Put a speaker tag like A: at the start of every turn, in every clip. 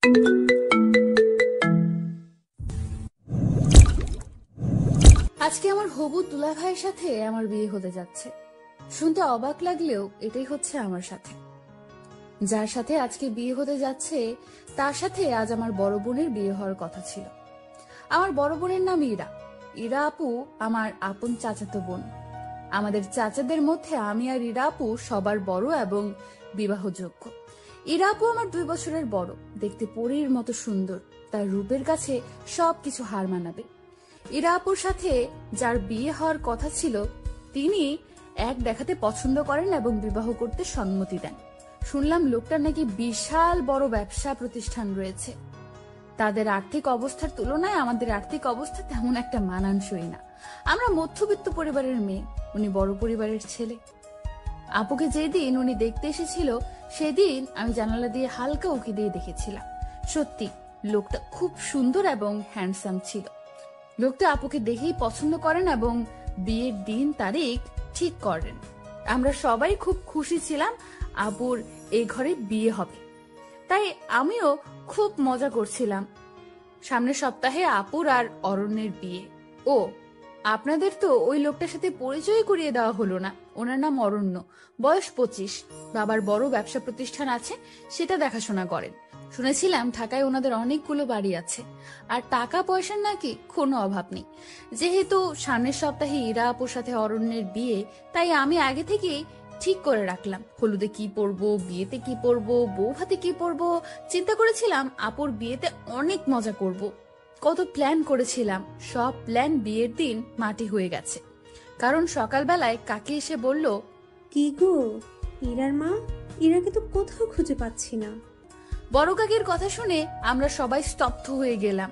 A: আজকে আমার হবু দুলা ভাইয়ের সাথে আমার বিয়ে হতে যাচ্ছে। শুনতে অবাক লাগলেও এটাই হচ্ছে আমার সাথে। যার সাথে আজকে বিয়ে হতে যাচ্ছে তার সাথে আজ আমার বড় বোনের বিয়ে হওয়ার কথা ছিল। আমার বড় বোনের নাম ইরা। ইরা আপু আমার আপন চাচাতো বোন। আমাদের চাচাদের মধ্যে আমি আর ইরা আপু সবার বড় এবং বিবাহযোগ্য। ইরা আপু আমার 2 বছরের বড়, দেখতে পরীর মতো সুন্দর, তার রূপের কাছে সবকিছু হার মানাবে। ইরা আপুর সাথে যার বিয়ে হওয়ার কথা ছিল তিনি এক দেখাতে পছন্দ করেন এবং বিবাহ করতে সম্মতি দেন। শুনলাম লোকটার নাকি বিশাল বড় ব্যবসা প্রতিষ্ঠান রয়েছে। তাদের আর্থিক অবস্থার তুলনায় আমাদের আর্থিক অবস্থা তেমন একটা মানানসই না। আমরা মধ্যবিত্ত পরিবারের মেয়ে, উনি বড় পরিবারের ছেলে। আপুকে যেদিন উনি দেখতে এসেছিল সেদিন আমি জানালা দিয়ে হালকা উকি দিয়ে দেখেছিলাম। সত্যি লোকটা খুব সুন্দর এবং হ্যান্ডসাম ছিল। লোকটা আপুকে দেখেই পছন্দ করেন এবং বিয়ের দিন তারিখ ঠিক করেন। আমরা সবাই খুব খুশি ছিলাম আপুর এই ঘরে বিয়ে হবে, তাই আমিও খুব মজা করছিলাম। সামনের সপ্তাহে আপুর আর অরণ্যের বিয়ে। ও, আপনাদের তো ওই লোকটার সাথে পরিচয় করিয়ে দেওয়া হলো না। ওনার নাম অরণ্য, বয়স 25, বাবার বড় ব্যবসা প্রতিষ্ঠান আছে, সেটা দেখাশোনা করেন। শুনেছিলাম ঢাকায় ওনাদের অনেকগুলো বাড়ি আছে আর টাকা পয়সার নাকি কোনো অভাব নেই। যেহেতু সামনের সপ্তাহে ইরা আপুর সাথে অরণ্যের বিয়ে, তাই আমি আগে থেকেই ঠিক করে রাখলাম হলুদে কি পরবো, বিয়েতে কি পরবো, বউ ভাতে কি পরবো। চিন্তা করেছিলাম আপুর বিয়েতে অনেক মজা করব। কত প্ল্যান করেছিলাম, সব প্ল্যান বিয়ের দিন মাটি হয়ে গেছে। কারণ সকালবেলায় কাকি এসে বলল,
B: কি গো ইরার মা, ইরাকে তো কোথাও খুঁজে পাচ্ছি না।
A: বড় কাকির কথা শুনে আমরা সবাই স্তব্ধ হয়ে গেলাম।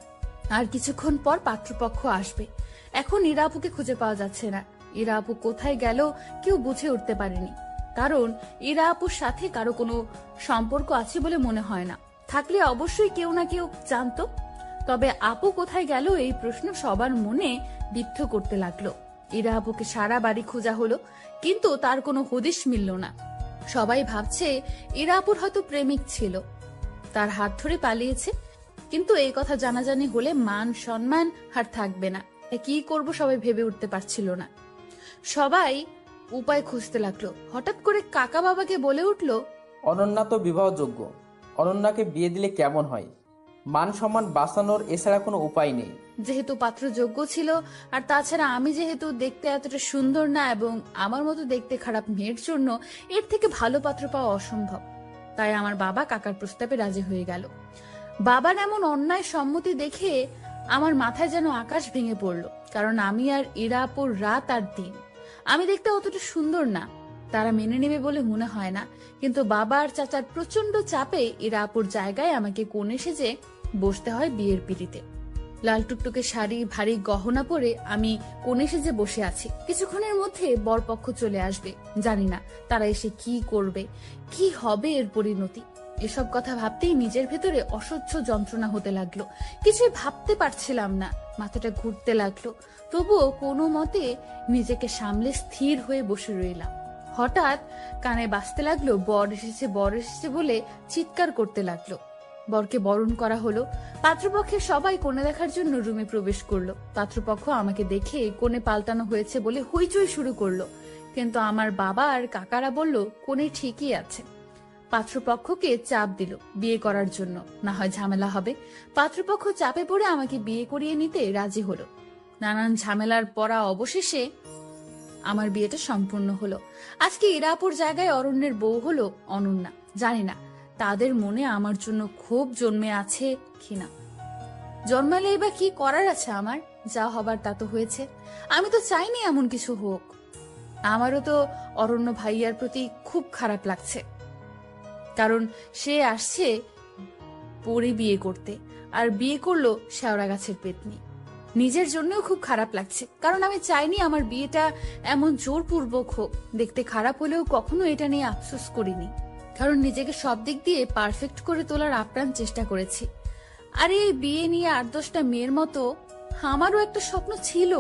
A: আর কিছুক্ষণ পর পাত্রপক্ষ আসবে। এখন ইরা আপুকে খুঁজে পাওয়া যাচ্ছে না। ইরা আপু কোথায় গেল কেউ বুঝে উঠতে পারেনি। কারণ ইরা আপুর সাথে কারো কোনো সম্পর্ক আছে বলে মনে হয় না। থাকলে অবশ্যই কেউ না কেউ জানতো। তবে আপু কোথায় গেল এই প্রশ্ন সবার মনে বিদ্ধ করতে লাগলো। ইরা আপুকে সারা বাড়ি খোঁজা হলো, কিন্তু তার কোনো হদিশ মিলল না। সবাই ভাবছে ইরা আপুর হয়তো প্রেমিক ছিল, তার হাত ধরে পালিয়েছে। কিন্তু এই কথা জানাজানি হলে মান সম্মান আর থাকবে না। কি করব সবাই ভেবে উঠতে পারছিল না। সবাই উপায় খুঁজতে লাগলো। হঠাৎ করে কাকা বাবাকে বলে উঠলো,
C: অনন্যা তো বিবাহযোগ্য, অনন্যাকে বিয়ে দিলে কেমন হয়? মান সম্মান বাঁচানোর এছাড়া কোনো উপায় নেই।
A: যেহেতু পাত্র যোগ্য ছিল, আর তাছাড়া আমি যেহেতু দেখতে এতটা সুন্দর না এবং আমার মতো দেখতে খারাপ মেয়ের জন্য এর থেকে ভালো পাত্র পাওয়া অসম্ভব। তাই আমার বাবা কাকার প্রস্তাবে রাজি হয়ে গেল। বাবার এমন অন্যায় সম্মতি দেখে আমার মাথায় যেন আকাশ ভেঙে পড়লো। কারণ আমি আর ইরা আপুর রাত আর দিন। আমি দেখতে অতটা সুন্দর না, তারা মেনে নেবে বলে মনে হয় না। কিন্তু বাবা আর চাচার প্রচন্ড চাপে ইরা আপুর জায়গায় আমাকে কোণে সেজে বসতে হয় বিয়ের পিড়িতে। লাল টুকটুকে শাড়ি, ভারী গহনা পরে আমি কোণে সেজে বসে আছি। কিছুক্ষণের মধ্যে বরপক্ষ চলে আসবে। জানি না তারা এসে কি করবে, কি হবে এর পরিণতি। এসব কথা ভাবতেই নিজের ভেতরে অসহ্য যন্ত্রণা হতে লাগলো। কিছুই ভাবতে পারছিলাম না, মাথাটা ঘুরতে লাগলো। তবুও কোনো মতে নিজেকে সামলে স্থির হয়ে বসে রইলাম। হঠাৎ কানে বাজতে লাগলো, বর এসেছে, বর এসেছে বলে চিৎকার করতে লাগলো। বরকে বরণ করা হলো। পাত্রপক্ষের সবাই কোণে দেখার জন্য রুমে প্রবেশ করলো। পাত্রপক্ষ আমাকে দেখে কোণে পাল্টানো হয়েছে বলে হইচই শুরু করলো। কিন্তু আমার বাবা আর কাকারা বলল কোণে ঠিকই আছে। পাত্রপক্ষকে চাপ দিল বিয়ে করার জন্য, না হয় ঝামেলা হবে। পাত্রপক্ষ চাপে পড়ে আমাকে বিয়ে করিয়ে নিতে রাজি হলো। নানান ঝামেলার পরা অবশেষে আমার বিয়েটা সম্পূর্ণ হলো। আজকে ইরাপুর জায়গায় অরণ্যের বউ হলো অনন্যা। জানি না তাদের মনে আমার জন্য ক্ষোভ জন্মে আছে কিনা। জন্মালে বা কি করার আছে আমার? যা হবার তা তো হয়েছে। আমি তো চাইনি এমন কিছু হোক। আমারও তো অরণ্য ভাইয়ার প্রতি খুব খারাপ লাগছে, কারণ সে আসছে পরে বিয়ে করতে, আর বিয়ে করলো শেওড়া গাছের পেতনি। নিজের জন্যও খুব খারাপ লাগছে, কারণ আমি চাইনি আমার বিয়েটা এমন জোরপূর্বক হোক। দেখতে খারাপ হলেও কখনো এটা নিয়ে আফসোস করিনি, কারণ নিজেকে সব দিক দিয়ে পারফেক্ট করে তোলার আপ্রাণ চেষ্টা করেছি। আর এই বিয়ে নিয়ে 8-10টা মেয়ের মতো আমারও একটা স্বপ্ন ছিল,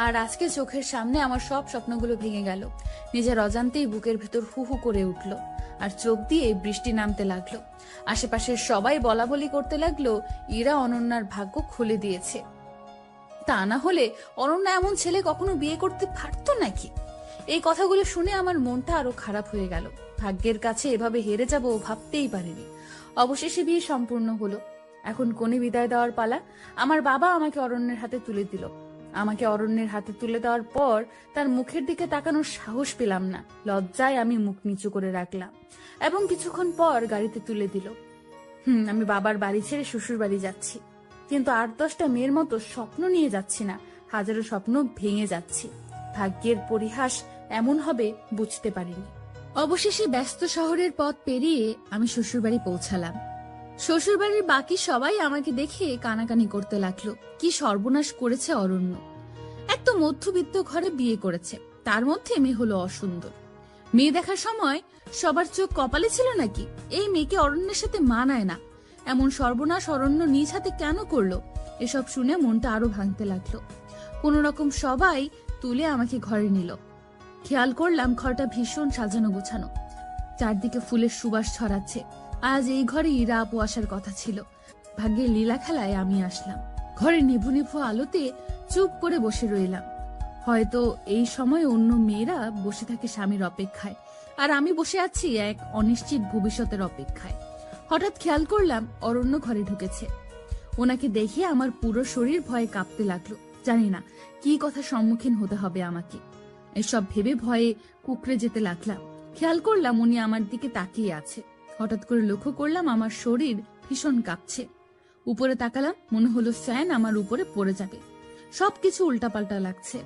A: আর আজকে চোখের সামনে আমার সব স্বপ্নগুলো ভেঙে গেল। নিজের অজান্তেই বুকের ভেতর হু হু করে উঠল। আর চোখ দিয়ে বৃষ্টি নামতে লাগলো। আশেপাশের সবাই বলা বলি করতে লাগলো ইরা অনন্যার ভাগ্য খুলে দিয়েছে। তা না হলে অনন্যা এমন ছেলে কখনো বিয়ে করতে পারতো নাকি? এই কথাগুলো শুনে আমার মনটা আরো খারাপ হয়ে গেল। ভাগ্যের কাছে এভাবে হেরে যাব ভাবতেই পারিনি। অবশেষে বিয়ে সম্পূর্ণ হলো। এখন কোণে বিদায় দেওয়ার পালা। আমার বাবা আমাকে অরণ্যের হাতে তুলে দিল। আমাকে অরণ্যের হাতে তুলে দেওয়ার পর তার মুখের দিকে তাকানোর সাহস পেলাম না। লজ্জায় আমি মুখ নিচু করে রাখলাম এবং কিছুক্ষণ পর গাড়িতে তুলে দিল। আমি বাবার বাড়ি ছেড়ে শ্বশুর বাড়ি যাচ্ছি, কিন্তু 8-10টা মেয়ের মতো স্বপ্ন নিয়ে যাচ্ছি না, হাজারো স্বপ্ন ভেঙে যাচ্ছি। ভাগ্যের পরিহাস এমন হবে বুঝতে পারিনি। অবশেষে ব্যস্ত শহরের পথ পেরিয়ে আমি শ্বশুরবাড়ি পৌঁছালাম। শ্বশুরবাড়ির বাকি সবাই আমাকে দেখে কানাকানি করতে লাগলো। কি সর্বনাশ করেছে অরণ্য! এক তো মধ্যবিত্ত ঘরে বিয়ে করেছে, তার মধ্যে মেয়ে হলো অসুন্দর। মেয়ে দেখার সময় সবার চোখ কপালে ছিল নাকি? এই মেয়েকে অরণ্যের সাথে মানায় না, এমন সর্বনাশ অরণ্য নিজ হাতে কেন করলো? এসব শুনে মনটা আরো ভাঙতে লাগলো। কোন রকম সবাই তুলে আমাকে ঘরে নিল। খেয়াল করলাম ঘরটা ভীষণ সাজানো গোছানো, চারদিকে ফুলের সুবাস ছড়াচ্ছে। আজ এই ঘরে ইরা আপু আসার কথা ছিল। ভাগ্যের লীলা খেলায় আমি আসলাম। ঘরে নিভু নিভু আলোতে চুপ করে বসে রইলাম। হয়তো এই সময় অন্য মেয়েরা বসে থাকে স্বামীর অপেক্ষায়, আর আমি বসে আছি এক অনিশ্চিত ভবিষ্যতের অপেক্ষায়। হঠাৎ খেয়াল করলাম অরণ্য ঘরে ঢুকেছে। ওনাকে দেখে আমার পুরো শরীর ভয়ে কাঁপতে লাগলো। জানি না কি কথা সম্মুখীন হতে হবে আমাকে। এসব ভেবে ভয়ে কুকড়ে যেতে লাগলাম। খেয়াল করলাম উনি আমার দিকে তাকিয়ে আছে। হঠাৎ করে লক্ষ্য করলাম আমার শরীর ভীষণ কাঁপছে। উপরে তাকালাম, মনে হলো ফ্যান আমার উপরে পড়ে যাবে। সবকিছু উল্টাপাল্টা লাগছে।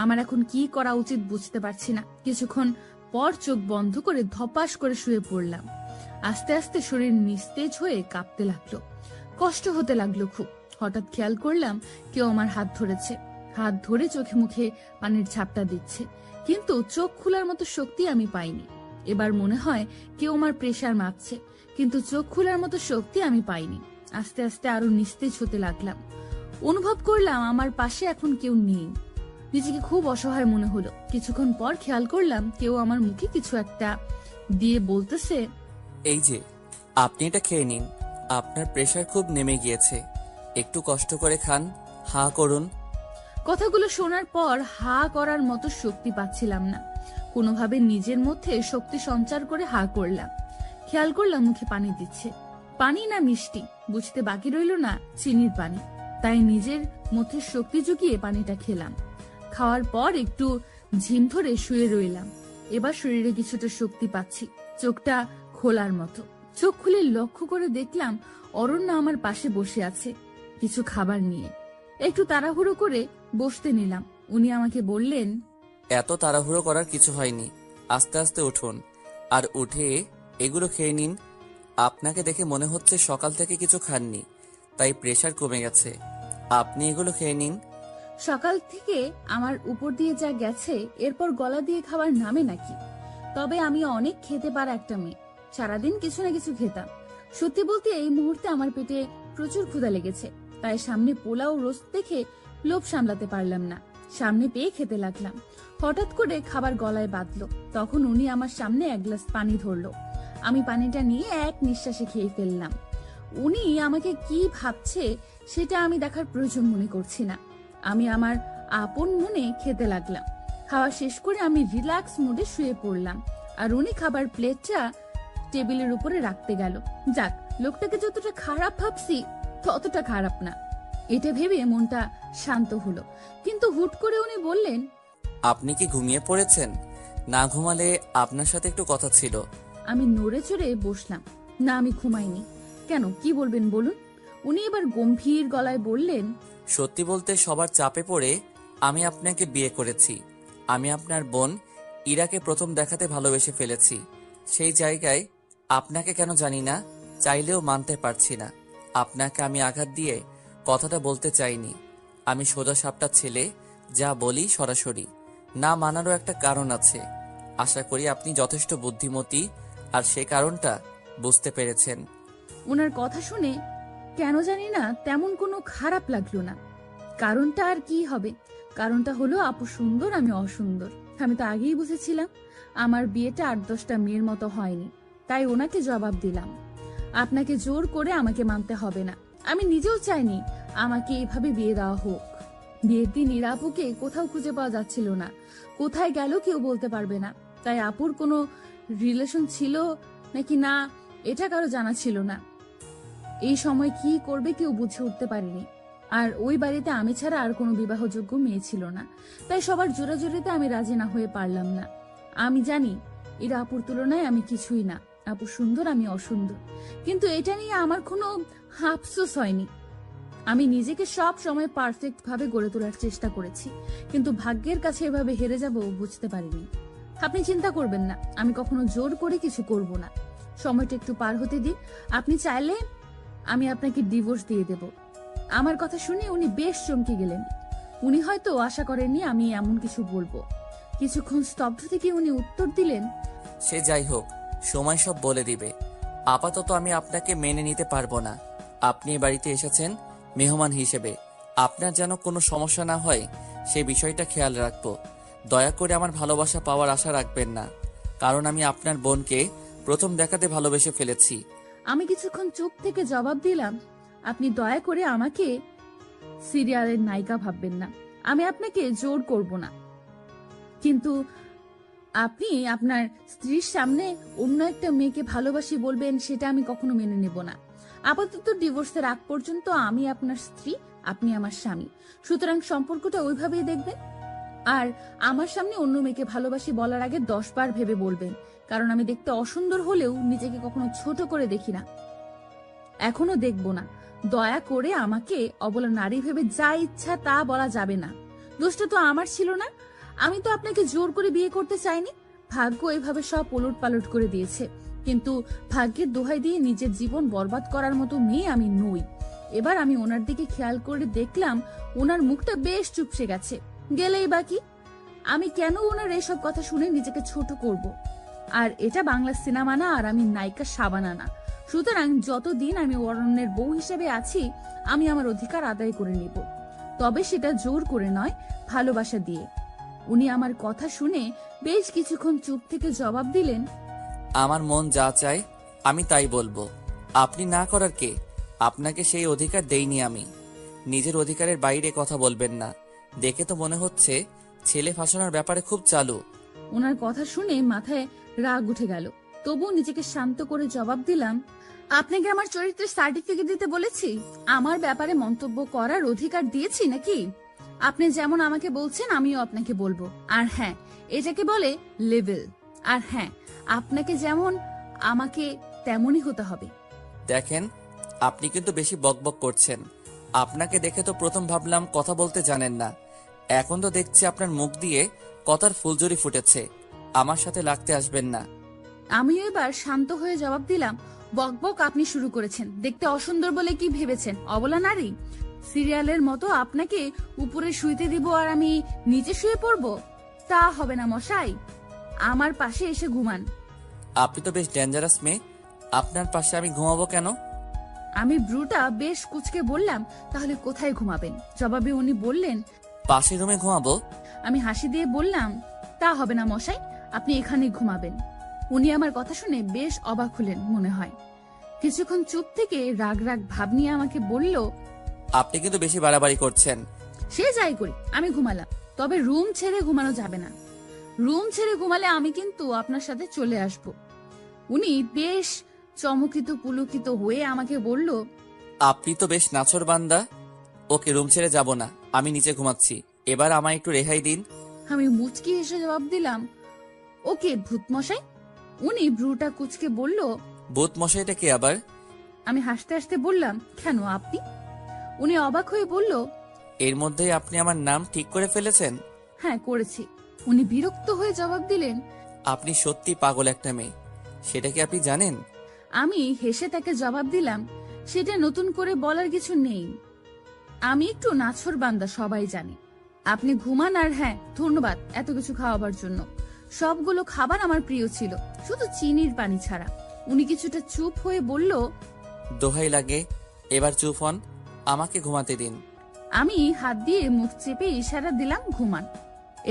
A: আমার এখন কি করা উচিত বুঝতে পারছি না। কিছুক্ষণ পর চোখ বন্ধ করে ধপাস করে শুয়ে পড়লাম। আস্তে আস্তে শরীর নিস্তেজ হয়ে কাঁপতে লাগলো, কষ্ট হতে লাগলো খুব। হঠাৎ খেয়াল করলাম কেউ আমার হাত ধরেছে। হাত ধরে চোখে মুখে পানির ঝাপটা দিচ্ছে, কিন্তু চোখ খোলার মতো শক্তি আমি পাইনি। এবার মনে হয় কেউ আমার প্রেসার মাপছে, কিন্তু চোখ খোলার মতো শক্তি আমি পাইনি। আস্তে আস্তে আরো নিস্তেজ হতে লাগলাম। অনুভব করলাম আমার পাশে এখন কেউ নেই। নিজেকে খুব অসহায় মনে হলো। কিছুক্ষণ পর খেয়াল করলাম কেউ আমার মুখে কিছু একটা দিয়ে বলতেছে,
D: এই যে আপনি এটা খেয়ে নিন, আপনার প্রেসার খুব নেমে গিয়েছে, একটু কষ্ট করে খান, হা করুন।
A: কথাগুলো শোনার পর হা করার মতো শক্তি পাচ্ছিলাম না। কোনোভাবে নিজের মধ্যে শক্তি সঞ্চার করে হা করলাম। খেয়াল করলাম মুখে পানি দিচ্ছে। পানি না মিষ্টি বুঝতে বাকি রইল না, চিনির পানি। তাই নিজের মধ্যে শক্তি জুগিয়ে পানিটা খেলাম। খাওয়ার পর একটু ঝিম ধরে শুয়ে রইলাম। এবার শরীরে কিছুটা শক্তি পাচ্ছি, চোখটা খোলার মতো। চোখ খুলে লক্ষ্য করে দেখলাম অরণ্য আমার পাশে বসে আছে কিছু খাবার নিয়ে। একটু তাড়াহুড়ো করে বসতে নিলাম। উনি আমাকে বললেন,
D: এত তাড়াহুড়ো করার কিছু হয়নি, আস্তে আস্তে উঠুন, আর উঠে এগুলো খেয়ে নিন। আপনাকে দেখে মনে হচ্ছে সকাল থেকে কিছু খাননি, তাই প্রেসার কমে গেছে। আপনি এগুলো খেয়ে নিন।
A: সকাল থেকে আমার উপর দিয়ে যা গেছে এরপর গলা দিয়ে খাবার নামে নাকি? তবে আমি অনেক খেতে পারা একটা মেয়ে, সারাদিন কিছু না কিছু খেতাম। সত্যি বলতে এই মুহূর্তে আমার পেটে প্রচুর ক্ষুধা লেগেছে, তাই সামনে পোলাও রোস্ট দেখে লোভ সামলাতে পারলাম না। সামনে পেয়ে খেতে লাগলাম। হঠাৎ করে খাবার গলায় বাঁধলো। তখন উনি আমার সামনে এক গ্লাস পানি ধরলো। আমি পানিটা নিয়ে এক নিঃশ্বাসে খেয়ে ফেললাম। উনি আমাকে কি ভাবছে সেটা আমি দেখার প্রয়োজন মনে করছি না। আমি আমার আপন মনে খেতে লাগলাম। খাওয়া শেষ করে আমি রিল্যাক্স মুডে শুয়ে পড়লাম, আর উনি খাবার প্লেটটা টেবিলের উপরে রাখতে গেল। যাক, লোকটাকে যতটা খারাপ ভাবছি ততটা খারাপ না, এটা ভেবে মনটা শান্ত হলো। কিন্তু হুট করে উনি বললেন,
D: আপনি কি ঘুমিয়ে পড়েছেন? না ঘুমালে আপনার সাথে একটু কথা ছিল।
A: আমি নড়ে চড়ে বসলাম। না, আমি ঘুমাইনি। কেন, কি বলবেন বলুন? উনি এবার গম্ভীর গলায় বললেন,
D: সত্যি বলতে সবার চাপে পড়ে আমি আপনাকে বিয়ে করেছি। আমি আপনার বোন ইরাকে প্রথম দেখাতে ভালোবেসে ফেলেছি। সেই জায়গায় আপনাকে কেন জানি না, চাইলেও মানতে পারছি না। আপনাকে আমি আঘাত দিয়ে কথাটা বলতে চাইনি। আমি সোজা সাপটা ছেলে, যা বলি সরাসরি। না মানারও একটা কারণ আছে। আশা করি আপনি যথেষ্ট বুদ্ধিমতী, আর সে কারণটা বুঝতে পেরেছেন।
A: ওনার কথা শুনে কেন জানি না তেমন কোনো খারাপ লাগলো না। কারণটা আর কি হবে? কারণটা হলো আপু সুন্দর, আমি অসুন্দর। আমি তো আগেই বুঝেছিলাম। আমার বিয়েটা 8-10টা মেয়ের মতো হয়নি। তাই ওনাকে জবাব দিলাম, আপনাকে জোর করে আমাকে মানতে হবে না। আমি নিজেও চাইনি আমাকে এভাবে বিয়ে দেওয়া হোক। বিয়ের দিন ইরা আপুকে কোথাও খুঁজে পাওয়া যাচ্ছিল না, কোথায় গেল কেউ বলতে পারবে না। তাই আপুর কোনো রিলেশন ছিল নাকি না এটা কারো জানা ছিল না। এই সময় কি করবে কেউ বুঝে উঠতে পারেনি। আর ওই বাড়িতে আমি ছাড়া আর কোনো বিবাহযোগ্য মেয়ে ছিল না, তাই সবার জোরাজোরিতে আমি রাজি না হয়ে পারলাম না। আমি জানি এরা আপুর তুলনায় আমি কিছুই না, আপু সুন্দর, আমি অসুন্দর, কিন্তু এটা নিয়ে আমার কোনো আফসোস হয়নি। আমি নিজেকে সব সময় পারফেক্ট ভাবে গড়ে তোলার চেষ্টা করেছি, কিন্তু ভাগ্যের কাছে এভাবে হেরে যাব বুঝতে পারিনি। আপনি চিন্তা করবেন না, আমি কখনো জোর করে কিছু করব না। সময়টা একটু পার হতে দিন, আপনি চাইলে আমি আপনাকে ডিভোর্স দিয়ে দেব। আমার কথা শুনে উনি বেশ চমকে গেলেন। উনি হয়তো আশা করেননি আমি এমন কিছু বলবো। কিছুক্ষণ স্তব্ধ থেকে উনি উত্তর দিলেন,
D: সে যাই হোক, সময় সব বলে দিবে। আপাতত আমি আপনাকে মেনে নিতে পারবো না। আপনি এ বাড়িতে এসেছেন মেহমান হিসেবে, আপনার যেন কোনো সমস্যা না হয় সে বিষয়টা খেয়াল রাখবো। দয়া করে আমার ভালোবাসা পাওয়ার আশা রাখবেন না, কারণ আমি আপনার বোনকে প্রথম দেখাতে ভালোবেসে ফেলেছি।
A: আমি কিছুক্ষণ চুপ থেকে জবাব দিলাম, আপনি দয়া করে আমাকে সিরিয়ালের নায়িকা ভাববেন না। আমি আপনাকে জোর করব না, কিন্তু আপনি আপনার স্ত্রীর সামনে অন্য একটা মেয়েকে ভালোবাসি বলবেন, সেটা আমি কখনো মেনে নেব না। আপাতত ডিভোর্সের আগ পর্যন্ত আমি আপনার স্ত্রী, আপনি আমার স্বামী, সুতরাং সম্পর্কটা ওইভাবেই দেখবেন। আর আমার সামনে অন্য মেয়েকে ভালোবাসি বলার আগে 10 বার ভেবে বলবেন, কারণ আমি দেখতে অসুন্দর হলেও নিজেকে কখনো ছোট করে দেখি না, এখনো দেখব না। দয়া করে আমাকে অবলা নারী ভেবে যা ইচ্ছা তা বলা যাবে না। দোষটা তো আমার ছিল না, আমি তো আপনাকে জোর করে বিয়ে করতে চাইনি। ভাগ্য এভাবে সব ওলট পালট করে দিয়েছে, কিন্তু ভাগ্যের দোহাই দিয়ে নিজের জীবন বরবাদ করার মতো মেয়ে আমি নই। এবার আমি ওনার দিকে খেয়াল করে দেখলাম ওনার মুখটা বেশ চুপসে গেছে। গেলেই বাকি, আমি কেন ওনার এইসব কথা শুনে নিজেকে ছোট করব? আর এটা বাংলা সিনেমা না, আর আমি নায়িকা শাবানা না। সুতরাং যতদিন আমি অরণ্যের বউ হিসেবে আছি, আমি আমার অধিকার আদায় করে নিব, তবে সেটা জোর করে নয়, ভালোবাসা দিয়ে। উনি আমার কথা শুনে বেশ কিছুক্ষণ চুপ থেকে জবাব দিলেন,
D: আমার মন যা চায় আমি তাই বলবো। আপনি না করার কে? আপনাকে সেই অধিকার দেইনি আমি। নিজের অধিকারের বাইরে কথা বলবেন না। দেখে তো মনে হচ্ছে ছেলে ফাঁসানোর ব্যাপারে খুব চালু।
A: ওনার কথা শুনে মাথায় রাগ উঠে গেল, তবুও নিজেকে শান্ত করে জবাব দিলাম, আপনাকে আমার চরিত্রের সার্টিফিকেট দিতে বলেছি? আমার ব্যাপারে মন্তব্য করার অধিকার দিয়েছি নাকি? আপনি যেমন আমাকে বলছেন আমিও আপনাকে বলবো। আর হ্যাঁ, এটাকে বলে লেভেল। আর হ্যাঁ, আপনাকে যেমন আমাকে তেমনই হতে হবে।
D: দেখেন, আপনি কিন্তু বেশি বকবক করছেন। আপনাকে দেখে তো প্রথম ভাবলাম কথা বলতে জানেন না, এখন তো দেখছি আপনার মুখ দিয়ে কথার ফুলঝুরি ফুটেছে। আমার সাথে লাগতে আসবেন না।
A: আমিও এবার শান্ত হয়ে জবাব দিলাম, বকবক আপনি শুরু করেছেন। দেখতে অসুন্দর বলে কি ভেবেছেন অবলা নারী? সিরিয়ালের মতো আপনাকে উপরে শুইতে দিব আর আমি নিচে শুয়ে পড়ব? তা হবে না মশাই, আমার পাশে এসে ঘুমান।
D: আপনি তো বেশ ডেঞ্জারাস মেয়ে, আপনার পাশে আমি ঘুমাবো কেন?
A: আমি ব্রুটা বেশ কুচকে বললাম, তাহলে কোথায় ঘুমাবেন? জবাবে উনি বললেন,
D: পাশের রুমে ঘুমাবো।
A: আমি হাসি দিয়ে বললাম, তা হবে না মশাই, আপনি এখানেই ঘুমাবেন। উনি আমার কথা শুনে বেশ অবাক হলেন মনে হয়। কিছুক্ষণ চুপ থেকে রাগ রাগ ভাব নিয়ে আমাকে বলল,
D: আপনি কিন্তু বেশি বাড়াবাড়ি করছেন।
A: সে যাই করি, আমি ঘুমালাম, তবে রুম ছেড়ে ঘুমানো যাবে না। রুম ছেড়ে ঘুমালে আমি কিন্তু আপনার সাথে চলে আসব। উনি বেশ চমকিত পুলকিত হয়ে আমাকে বলল,
D: আপনি তো বেশ নাছর বান্দা। ওকে, রুম ছেড়ে যাব না, আমি নিচে ঘুমাচ্ছি। এবার আমায় একটু রেহাই দিন।
A: আমি মুচকি হেসে জবাব দিলাম, ওকে ভূত মশাই। উনি ভ্রুটা কুচকে বলল,
D: ভূত মশাইটা কে আবার?
A: আমি হাসতে হাসতে বললাম, কেন আপনি? উনি অবাক হয়ে বলল,
D: এর মধ্যেই আপনি আমার নাম ঠিক করে ফেলেছেন?
A: হ্যাঁ করেছি। উনি বিরক্ত হয়ে জবাব দিলেন,
D: আপনি সত্যি পাগল একটা মেয়ে, সেটা কি আপনি জানেন?
A: আমি হেসে তাকে জবাব দিলাম, সেটা নতুন করে বলার কিছু নেই। আমি একটু নাছর বান্দা, সবাই জানে। আপনি ঘুমান। আর হ্যাঁ, ধন্যবাদ এত কিছু খাওয়াবার জন্য। সবগুলো খাবার আমার প্রিয় ছিল, শুধু চিনির পানি ছাড়া। উনি কিছুটা চুপ হয়ে বলল,
D: দোহাই লাগে, এবার চুপ হন, আমাকে ঘুমাতে দিন।
A: আমি হাত দিয়ে মুখ চেপে ইশারা দিলাম ঘুমান।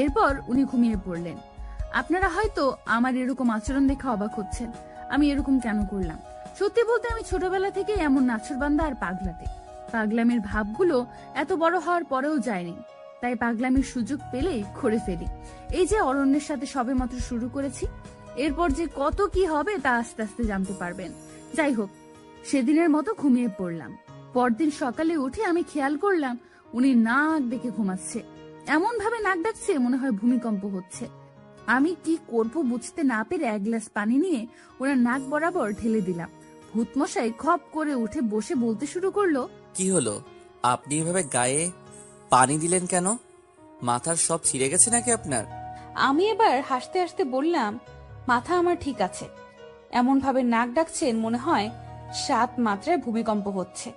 A: এরপর উনি ঘুমিয়ে পড়লেন। আপনারা হয়তো আমার এরকম আচরণ দেখে অবাক হচ্ছেন। আমি এরকম কেন করলাম। সত্যি বলতে আমি ছোটবেলা থেকে এমন নাছরবান্দা আর পাগলাতে। পাগলামির ভাবগুলো এত বড় হওয়ার পরেও যায়নি, তাই পাগলামির সুযোগ পেলেই করে ফেলি। এই যে অরণ্যের সাথে সবেমাত্র শুরু করেছি, এরপর যে কত কি হবে তা আস্তে আস্তে জানতে পারবেন। যাই হোক, সেদিনের মতো ঘুমিয়ে পড়লাম। পরদিন সকালে উঠে আমি খেয়াল করলাম উনি নাক ডেকে ঘুমাচ্ছে। এমন ভাবে নাক ডাকছে মনে হয় ভূমিকম্প হচ্ছে। আমি কি করব বুঝতে না পেরে এক গ্লাস পানি নিয়ে ওনার নাক বরাবর ঢেলে দিলাম। ভূতমশাই খপ করে উঠে বসে বলতে শুরু করলো,
D: কি হলো? আপনি এভাবে গায়ে পানি দিলেন কেন? মাথার সব ছিঁড়ে গেছে নাকি আপনার?
A: আমি এবার হাসতে হাসতে বললাম, মাথা আমার ঠিক আছে। এমন ভাবে নাক ডাকছেন মনে হয় 7 মাত্রায় ভূমিকম্প হচ্ছে।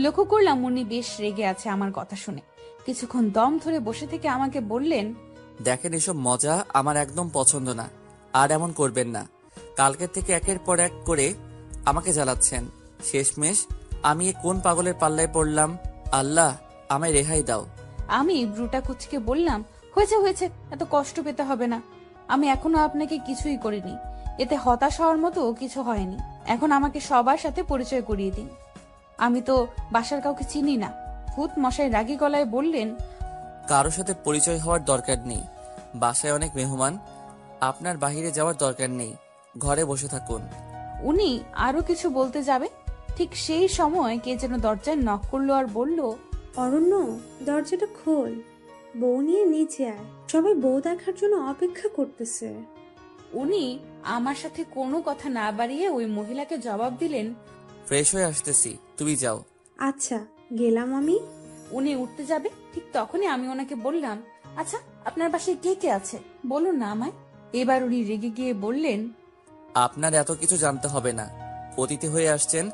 A: লক্ষ্য করলাম উনি বেশ রেগে আছে আমার কথা শুনে। কিছুক্ষণ দম ধরে বসে থেকে আমাকে বললেন,
D: দেখেন, এসব মজা আমার একদম পছন্দ না, আর এমন করবেন না। কালকের থেকে একের পর এক করে আমাকে জ্বালাচ্ছেন। শেষমেশ আমি এ কোন পাগলের পাল্লায় পড়লাম? আল্লাহ, আমায় রেহাই দাও।
A: আমি ব্রুটা কুচকে বললাম, হয়েছে হয়েছে, এত কষ্ট পেতে হবে না। আমি এখনো আপনাকে কিছুই করিনি, এতে হতাশ হওয়ার মতো কিছু হয়নি। এখন আমাকে সবার সাথে পরিচয় করিয়ে দিন। আমি তো বাসার কাউকে চিনি না। ভূত মশাই রাগী গলায় বললেন,
D: কারো সাথে পরিচয় হওয়ার দরকার নেই। বাসায় অনেক মেহমান, আপনার বাইরে যাওয়ার দরকার নেই। ঘরে বসে থাকুন।
A: উনি আরো কিছু বলতে যাবে, ঠিক সেই সময় কে যেন দরজায় নক করলো আর বলল,
B: অরণ্য, দরজাটা খোল, বউ নিয়ে নিচে আয়, সবাই বউ দেখার জন্য অপেক্ষা করতেছে।
A: উনি আমার সাথে কোনো কথা না বাড়িয়ে ওই মহিলাকে জবাব দিলেন,
D: ফ্রেশ হয়ে আসতেছি, তুমি যাও।
B: আচ্ছা, গেলাম আমি।
A: উনি উঠতে যাবে, ঠিক তখনই আমি ওনাকে বললাম, আচ্ছা আপনার বাসায় কে কে আছে বলুন না আমায়। এবার উনি রেগে গিয়ে বললেন,
D: আপনার এত কিছু জানতে হবে না। অতিথি হয়ে আসছেন,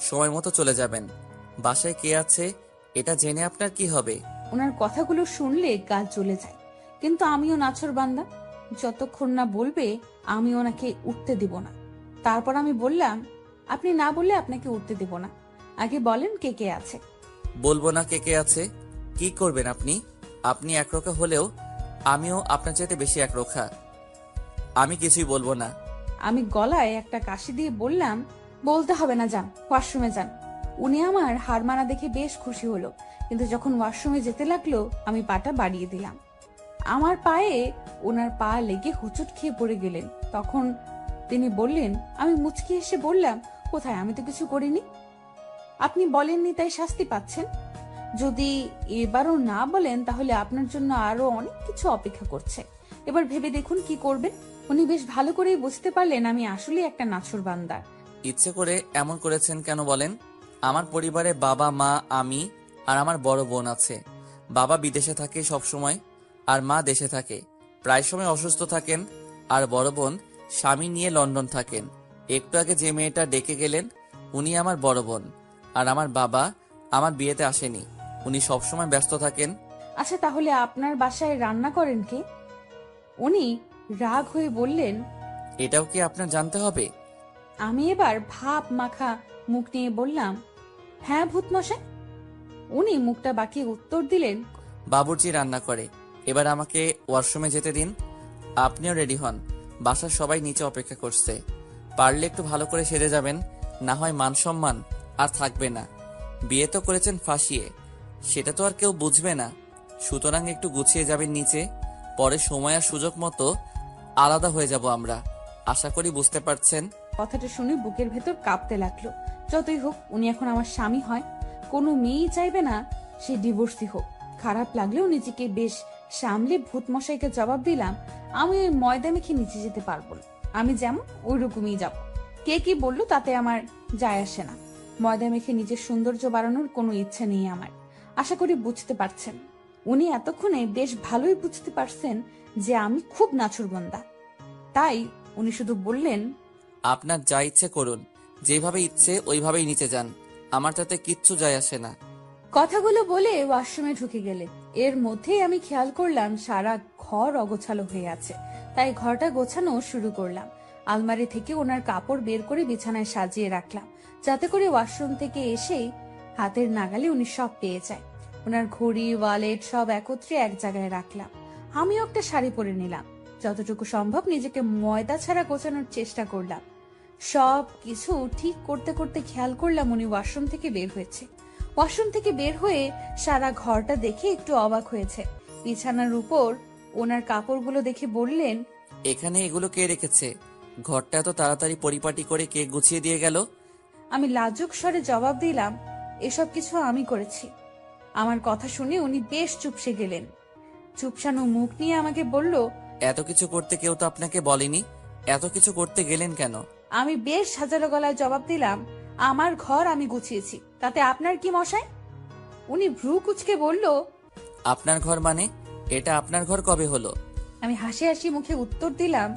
D: সময় মতো চলে যাবেন। বাসায় কে আছে এটা জেনে আপনার কি হবে?
A: ওনার কথাগুলো শুনলে গা জ্বলে যায়, কিন্তু আমিও নাছরবান্দা। যতক্ষণ না বলবে আমি ওনাকে উঠতে দিব না। তারপর আমি বললাম, আপনি না বললে আপনাকে উঠতে দিব না, আগে বলেন কে কে আছে।
D: বলবো না কে কে আছে? কি করবেন আপনি? আপনি একরোখা হলেও আমিও আপনার চাইতে বেশি একরোখা। আমি কিছুই বলবো না।
A: আমি গলায় একটা কাশি দিয়ে বললাম, বলতে হবে না, যান ওয়াশরুমে যান। উনি আমার হার মানা দেখে বেশ খুশি হলো, কিন্তু যখন ওয়াশরুমে যেতে লাগলো আমি পাটা বাড়িয়ে দিলাম। আমার পায়ে ওনার পা লেগে হুচুট খেয়ে পড়ে গেলেন। তখন তিনি বললেন, আমি মুচকি এসে বললাম, কোথায়, আমি তো কিছু করিনি। আপনি বলেননি তাই শাস্তি পাচ্ছেন। যদি এবারও না বলেন তাহলে আপনার জন্য আরো অনেক কিছু অপেক্ষা করছে। এবার ভেবে দেখুন কি করবেন। উনি বেশ ভালো করেই বুঝতে পারলেন আমি আসলে একটা নাছরবান্দা।
D: ইচ্ছে করে এমন করেছেন কেন বলেন? আমার পরিবারে বাবা, মা, আমি আর আমার বড় বোন আছে। বাবা বিদেশে থাকে সব সময়, আর মা দেশে থাকে, প্রায় সময় অসুস্থ থাকেন। আর বড় বোন স্বামী নিয়ে লন্ডন থাকেন। একটু আগে যে মেয়েটা ডেকে গেলেন উনি আমার বড় বোন। আর আমার বাবা আমার বিয়েতে আসেনি, উনি সবসময় ব্যস্ত থাকেন।
A: আচ্ছা তাহলে আপনার বাসায় রান্না করেন কে? উনি রাগ হয়ে বললেন।
D: এটাও কি আপনার জানতে হবে?
A: আমি এবার ভাব মাখা মুখ নিয়ে বললাম, হ্যাঁ ভূতমশাই। উনি মুখটা বাঁকিয়ে উত্তর দিলেন,
D: বাবুর্চি রান্না করে। এবার আমাকে ওয়াশরুমে যেতে দিন। আপনিও রেডি হন, বাসার সবাই নিচে অপেক্ষা করছে। পারলে একটু ভালো করে সেজে যাবেন, না হয় মান সম্মান আর থাকবে না। বিয়ে তো করেছেন ফাঁসিয়ে, সেটা তো আর কেউ বুঝবে না। সুতরাং একটু গুছিয়ে যাবেন নিচে, পরে সময় আর সুযোগ মতো আলাদা হয়ে যাব আমরা। আশা করি বুঝতে পারছেন।
A: কথাটা শুনে বুকের ভেতর কাঁপতে লাগলো। যতই হোক উনি এখন আমার স্বামী হয়, কোনো মেয়েই চাইবে না সে ডিভোর্সি হোক। খারাপ লাগলেও নিজেকে বেশ সামলে ভূতমশাইকে জবাব দিলাম, আমি ওই ময়দা মেখে নিচে যেতে পারবো না। আমি যেমন ওই রকমই যাব। কে কি বললো তাতে আমার যায় আসে না। ময়দা মেখে নিজের সৌন্দর্য বাড়ানোর কোনো ইচ্ছা নেই আমার। আশা করি বুঝতে পারছেন। উনি এতক্ষণে বেশ ভালোই বুঝতে পারছেন যে আমি খুব নাছরবান্দা। তাই উনি শুধু বললেন,
D: আপনার যা ইচ্ছে করুন, যেভাবে ইচ্ছে ওইভাবেই নিচে যান, আমার তাতে কিচ্ছু যায় আসে না।
A: কথাগুলো বলে ওয়াশরুমে ঢুকে গেলেন। এর মধ্যেই আমি খেয়াল করলাম সারা ঘর অগোছালো হয়ে আছে, তাই ঘরটা গোছানো শুরু করলাম। আলমারি থেকে ওনার কাপড় বের করে বিছানায় সাজিয়ে রাখলাম, যাতে করে ওয়াশরুম থেকে এসেই হাতের নাগালে উনি সব পেয়ে যায়। ওনার ঘড়ি, ওয়ালেট সব একত্রে এক জায়গায় রাখলাম। আমিও একটা শাড়ি পরে নিলাম। যতটুকু সম্ভব নিজেকে ময়দা ছাড়া গোছানোর চেষ্টা করলাম। সব কিছু ঠিক করতে করতে খেয়াল করলাম উনি ওয়াশরুম থেকে বের হয়েছে। ওয়াশরুম থেকে বের হয়ে সারা ঘরটা দেখে একটু অবাক হয়েছে। বিছানার উপর ওনার কাপড়গুলো দেখে বললেন,
D: এখানে এগুলো কে রেখেছে? ঘরটা এত তাড়াতাড়ি পরিপাটি করে কে গুছিয়ে দিয়ে গেল?
A: আমি লাজুক স্বরে জবাব দিলাম, এসব কিছু আমি করেছি। আমার কথা শুনে উনি বেশ চুপসে গেলেন। চুপসানো মুখ নিয়ে আমাকে বলল,
D: এত কিছু করতে কেউ তো আপনাকে বলেনি, এত কিছু করতে গেলেন কেন?
A: আমি বেশ সাজালো গলায় জবাব দিলাম, আমার ঘর আমি গুছিয়েছি, তাতে আপনার কি মশাই? উনি ভ্রু কুচকে বলল,
D: আপনার ঘর মানে? এটা আপনার ঘর কবে হলো?
A: আমি হাসি হাসি মুখে উত্তর দিলাম,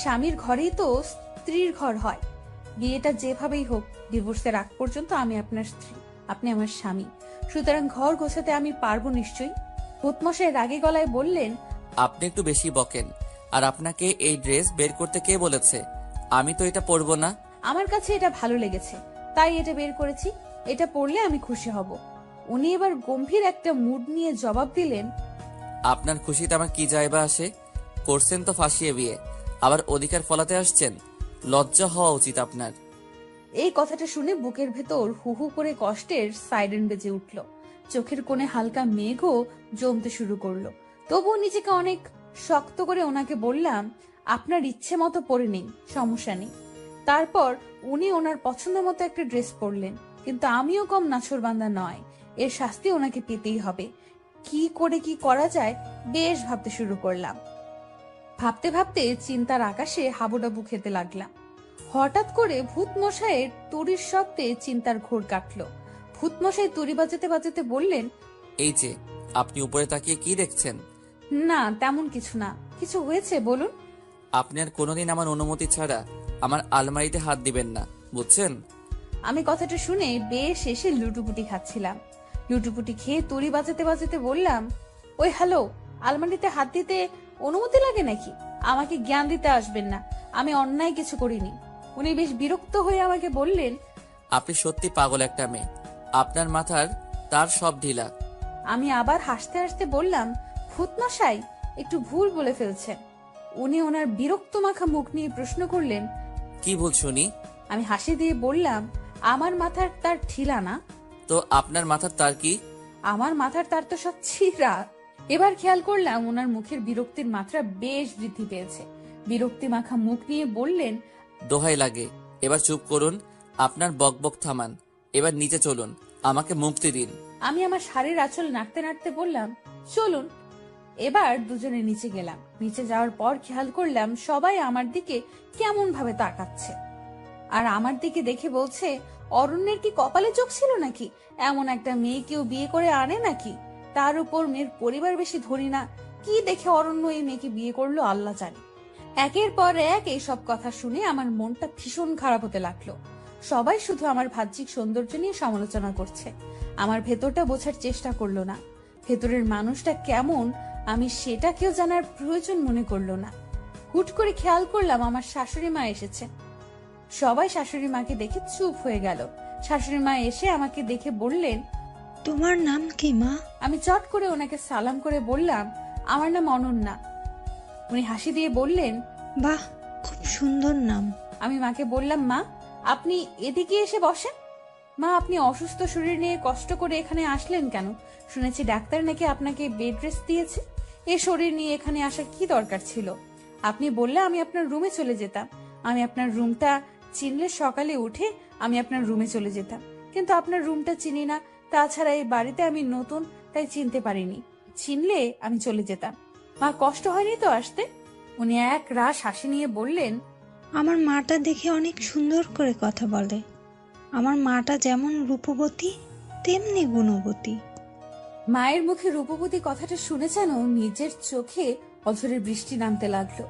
A: স্বামীর ঘরেই তো স্ত্রীর ঘর হয়। বিয়েটা যেভাবেই হোক, ডিভোর্সের আগ পর্যন্ত আমি আপনার স্ত্রী, আপনি আমার স্বামী, সুতরাং ঘর গোছাতে আমি পারবো নিশ্চয়ই। ভূতমশাই রাগী গলায় বললেন,
D: আপনি একটু বেশি বকেন। আর আপনাকে এই ড্রেস বের করতে কে বলেছে? আমি তো এটা পরবো না।
A: আমার কাছে এটা ভালো লেগেছে, তাই এটা বের করেছি। এটা পরলে আমি খুশি হব। উনি এবার গম্ভীর একটা মুড নিয়ে জবাব দিলেন,
D: আপনার খুশিতে আমার কি যায় বা আসে? করছেন তো ফাঁসিয়ে বিয়ে, আবার অধিকার ফলাতে আসছেন। লজ্জা হওয়া উচিত আপনার।
A: এই কথাটা শুনে বুকের ভেতর হু হু করে কষ্টের সাইরেন বেজে উঠল। চোখের কোণে হালকা মেঘও জমতে শুরু করলো। তবুও নিজেকে অনেক শক্ত করে ওনাকে বললাম, আপনার ইচ্ছে মতো পরে নিন, সমস্যা নেই। তারপর উনি ওনার পছন্দ মতো একটা ড্রেস পরলেন, কিন্তু আমিও কম নাছোড়বান্দা নয়, এর শাস্তি ওনাকে পেতেই হবে। কি করে কি করা যায় বেশ ভাবতে শুরু করলাম। ভাবতে ভাবতে চিন্তার আকাশে হাবুডাবু খেতে লাগলাম। হঠাৎ করে ভূতমশাইয়ের তুড়ির শব্দে চিন্তার ঘোর কাটলো। ভূতমশাই তুড়ি বাজাতে বাজাতে বললেন,
D: এই যে আপনি উপরে তাকিয়ে কি দেখছেন?
A: না তেমন কিছু না, কিছু হয়েছে বলুন।
D: আপনি আর কোনোদিন আমার অনুমতি ছাড়া আমার আলমারিতে হাত দিবেন না, বুঝছেন?
A: আমি কথাটা শুনে বেশ এসে লুটুপুটি খাচ্ছিলাম। লুটুপুটি খেয়ে তুড়ি বাজাতে বাজাতে বললাম, ওই হ্যালো, আলমারিতে হাত দিতে অনুমতি লাগে নাকি? আমাকে জ্ঞান দিতে আসবেন না, আমি অন্যায় কিছু করিনি। উনি বেশ বিরক্ত হয়ে আমাকে বললেন,
D: আপনি সত্যি পাগল একটা মেয়ে। আপনার মাথার তার সব ঢিলা।
A: আমি আবার হাসতে হাসতে বললাম, ভূতমশাই একটু ভুল বলে ফেলছেন। উনি ওনার বিরক্ত মাখা মুখ নিয়ে প্রশ্ন করলেন,
D: কি ভুল শুনি?
A: আমি হাসি দিয়ে বললাম, আমার মাথার তার ঠিলা না।
D: তো আপনার মাথার তার কি?
A: আমার মাথার তার তো সব ছিঁড়া। এবার খেয়াল করলাম ওনার মুখের বিরক্তির মাত্রা বেশ বৃদ্ধি পেয়েছে। বিরক্তি মাখা মুখ নিয়ে বললেন,
D: দোহাই লাগে, এবার চুপ করুন। আপনার বকবক থামান, এবার নিচে চলুন, আমাকে মুক্তি দিন।
A: আমি আমার শাড়ির আঁচল নাড়তে নাড়তে বললাম, চলুন। এবার দুজনে নিচে গেলাম। নিচে যাওয়ার পর খেয়াল করলাম সবাই আমার দিকে কেমন ভাবে তাকাচ্ছে, আর আমার দিকে দেখে বলছে, অরণ্যের কি কপালে চোখ ছিল নাকি? এমন একটা মেয়ে কেউ বিয়ে করে আনে নাকি? তার উপর মেয়ের পরিবার বেশি ধরি না। কি দেখে অরণ্য এই মেয়েকে বিয়ে করলো আল্লাহ জানে। একের পর এক এইসব কথা শুনে আমার মনটা ভীষণ খারাপ হতে লাগলো। সবাই শুধু আমার বাহ্যিক সৌন্দর্য নিয়ে সমালোচনা করছে, আমার ভেতরটা বোঝার চেষ্টা করলো না। ভেতরের মানুষটা কেমন আমি সেটা কেউ জানার প্রয়োজন মনে করলো না। হুট করে খেয়াল করলাম আমার শাশুড়ি মা এসেছে। সবাই শাশুড়ি মাকে দেখে চুপ হয়ে গেল। শাশুড়ি মা এসে আমাকে দেখে বললেন,
E: তোমার নাম কি মা?
A: আমি চট করে ওনাকে সালাম করে বললাম, আমার নাম অনন্যা। উনি হাসি দিয়ে বললেন,
E: বাহ, খুব সুন্দর নাম।
A: আমি মাকে বললাম, মা আপনি এদিকে এসে বসেন। মা, আপনি অসুস্থ শরীর নিয়ে কষ্ট করে এখানে আসলেন কেন? শুনেছি ডাক্তার নাকি আপনাকে বেড রেস্ট দিয়েছে। এ শরীর নিয়ে এখানে আসার কি দরকার ছিল? আপনি বললে আমি আপনার রুমে চলে যেতাম। আমি আপনার রুমটা চিনলে সকালে উঠে আমি আপনার রুমে চলে যেতাম, কিন্তু আপনার রুমটা চিনি না। তাছাড়া এই বাড়িতে আমি নতুন, তাই চিনতে পারিনি। চিনলে আমি চলে যেতাম। মা, কষ্ট হয়নি তো আসতে? উনি এক রাশ হাসি নিয়ে বললেন,
E: আমার মাটা দেখে অনেক সুন্দর করে কথা বলে। আমার মাটা যেমন রূপবতী তেমনি গুণবতী।
A: মায়ের মুখে রূপবতী কথাটা শুনে যেন নিজের চোখে অঝরের বৃষ্টি নামতে লাগলো।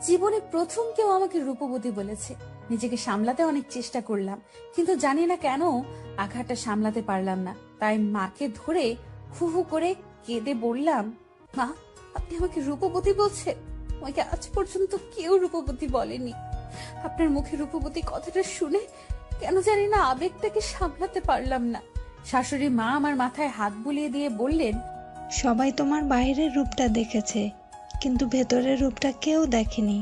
A: জীবনে প্রথম কেউ আমাকে রূপবতী বলেছে। নিজেকে সামলাতে অনেক চেষ্টা করলাম, কিন্তু জানি না কেন আঘাতটা সামলাতে পারলাম না। তাই মাকে ধরে হু হু করে কেঁদে বললাম, মা আপনি আমাকে রূপবতী বলছেন? আমাকে আজ পর্যন্ত কেউ রূপবতী বলেনি। আপনার মুখে রূপবতী কথাটা শুনে কেন জানি না আবেগটাকে সামলাতে পারলাম না। শাশুড়ি মা আমার মাথায় হাত বুলিয়ে দিয়ে বললেন,
E: সবাই তোমার বাইরের রূপটা দেখেছে, কিন্তু ভেতরের রূপটা কেউ দেখেনি।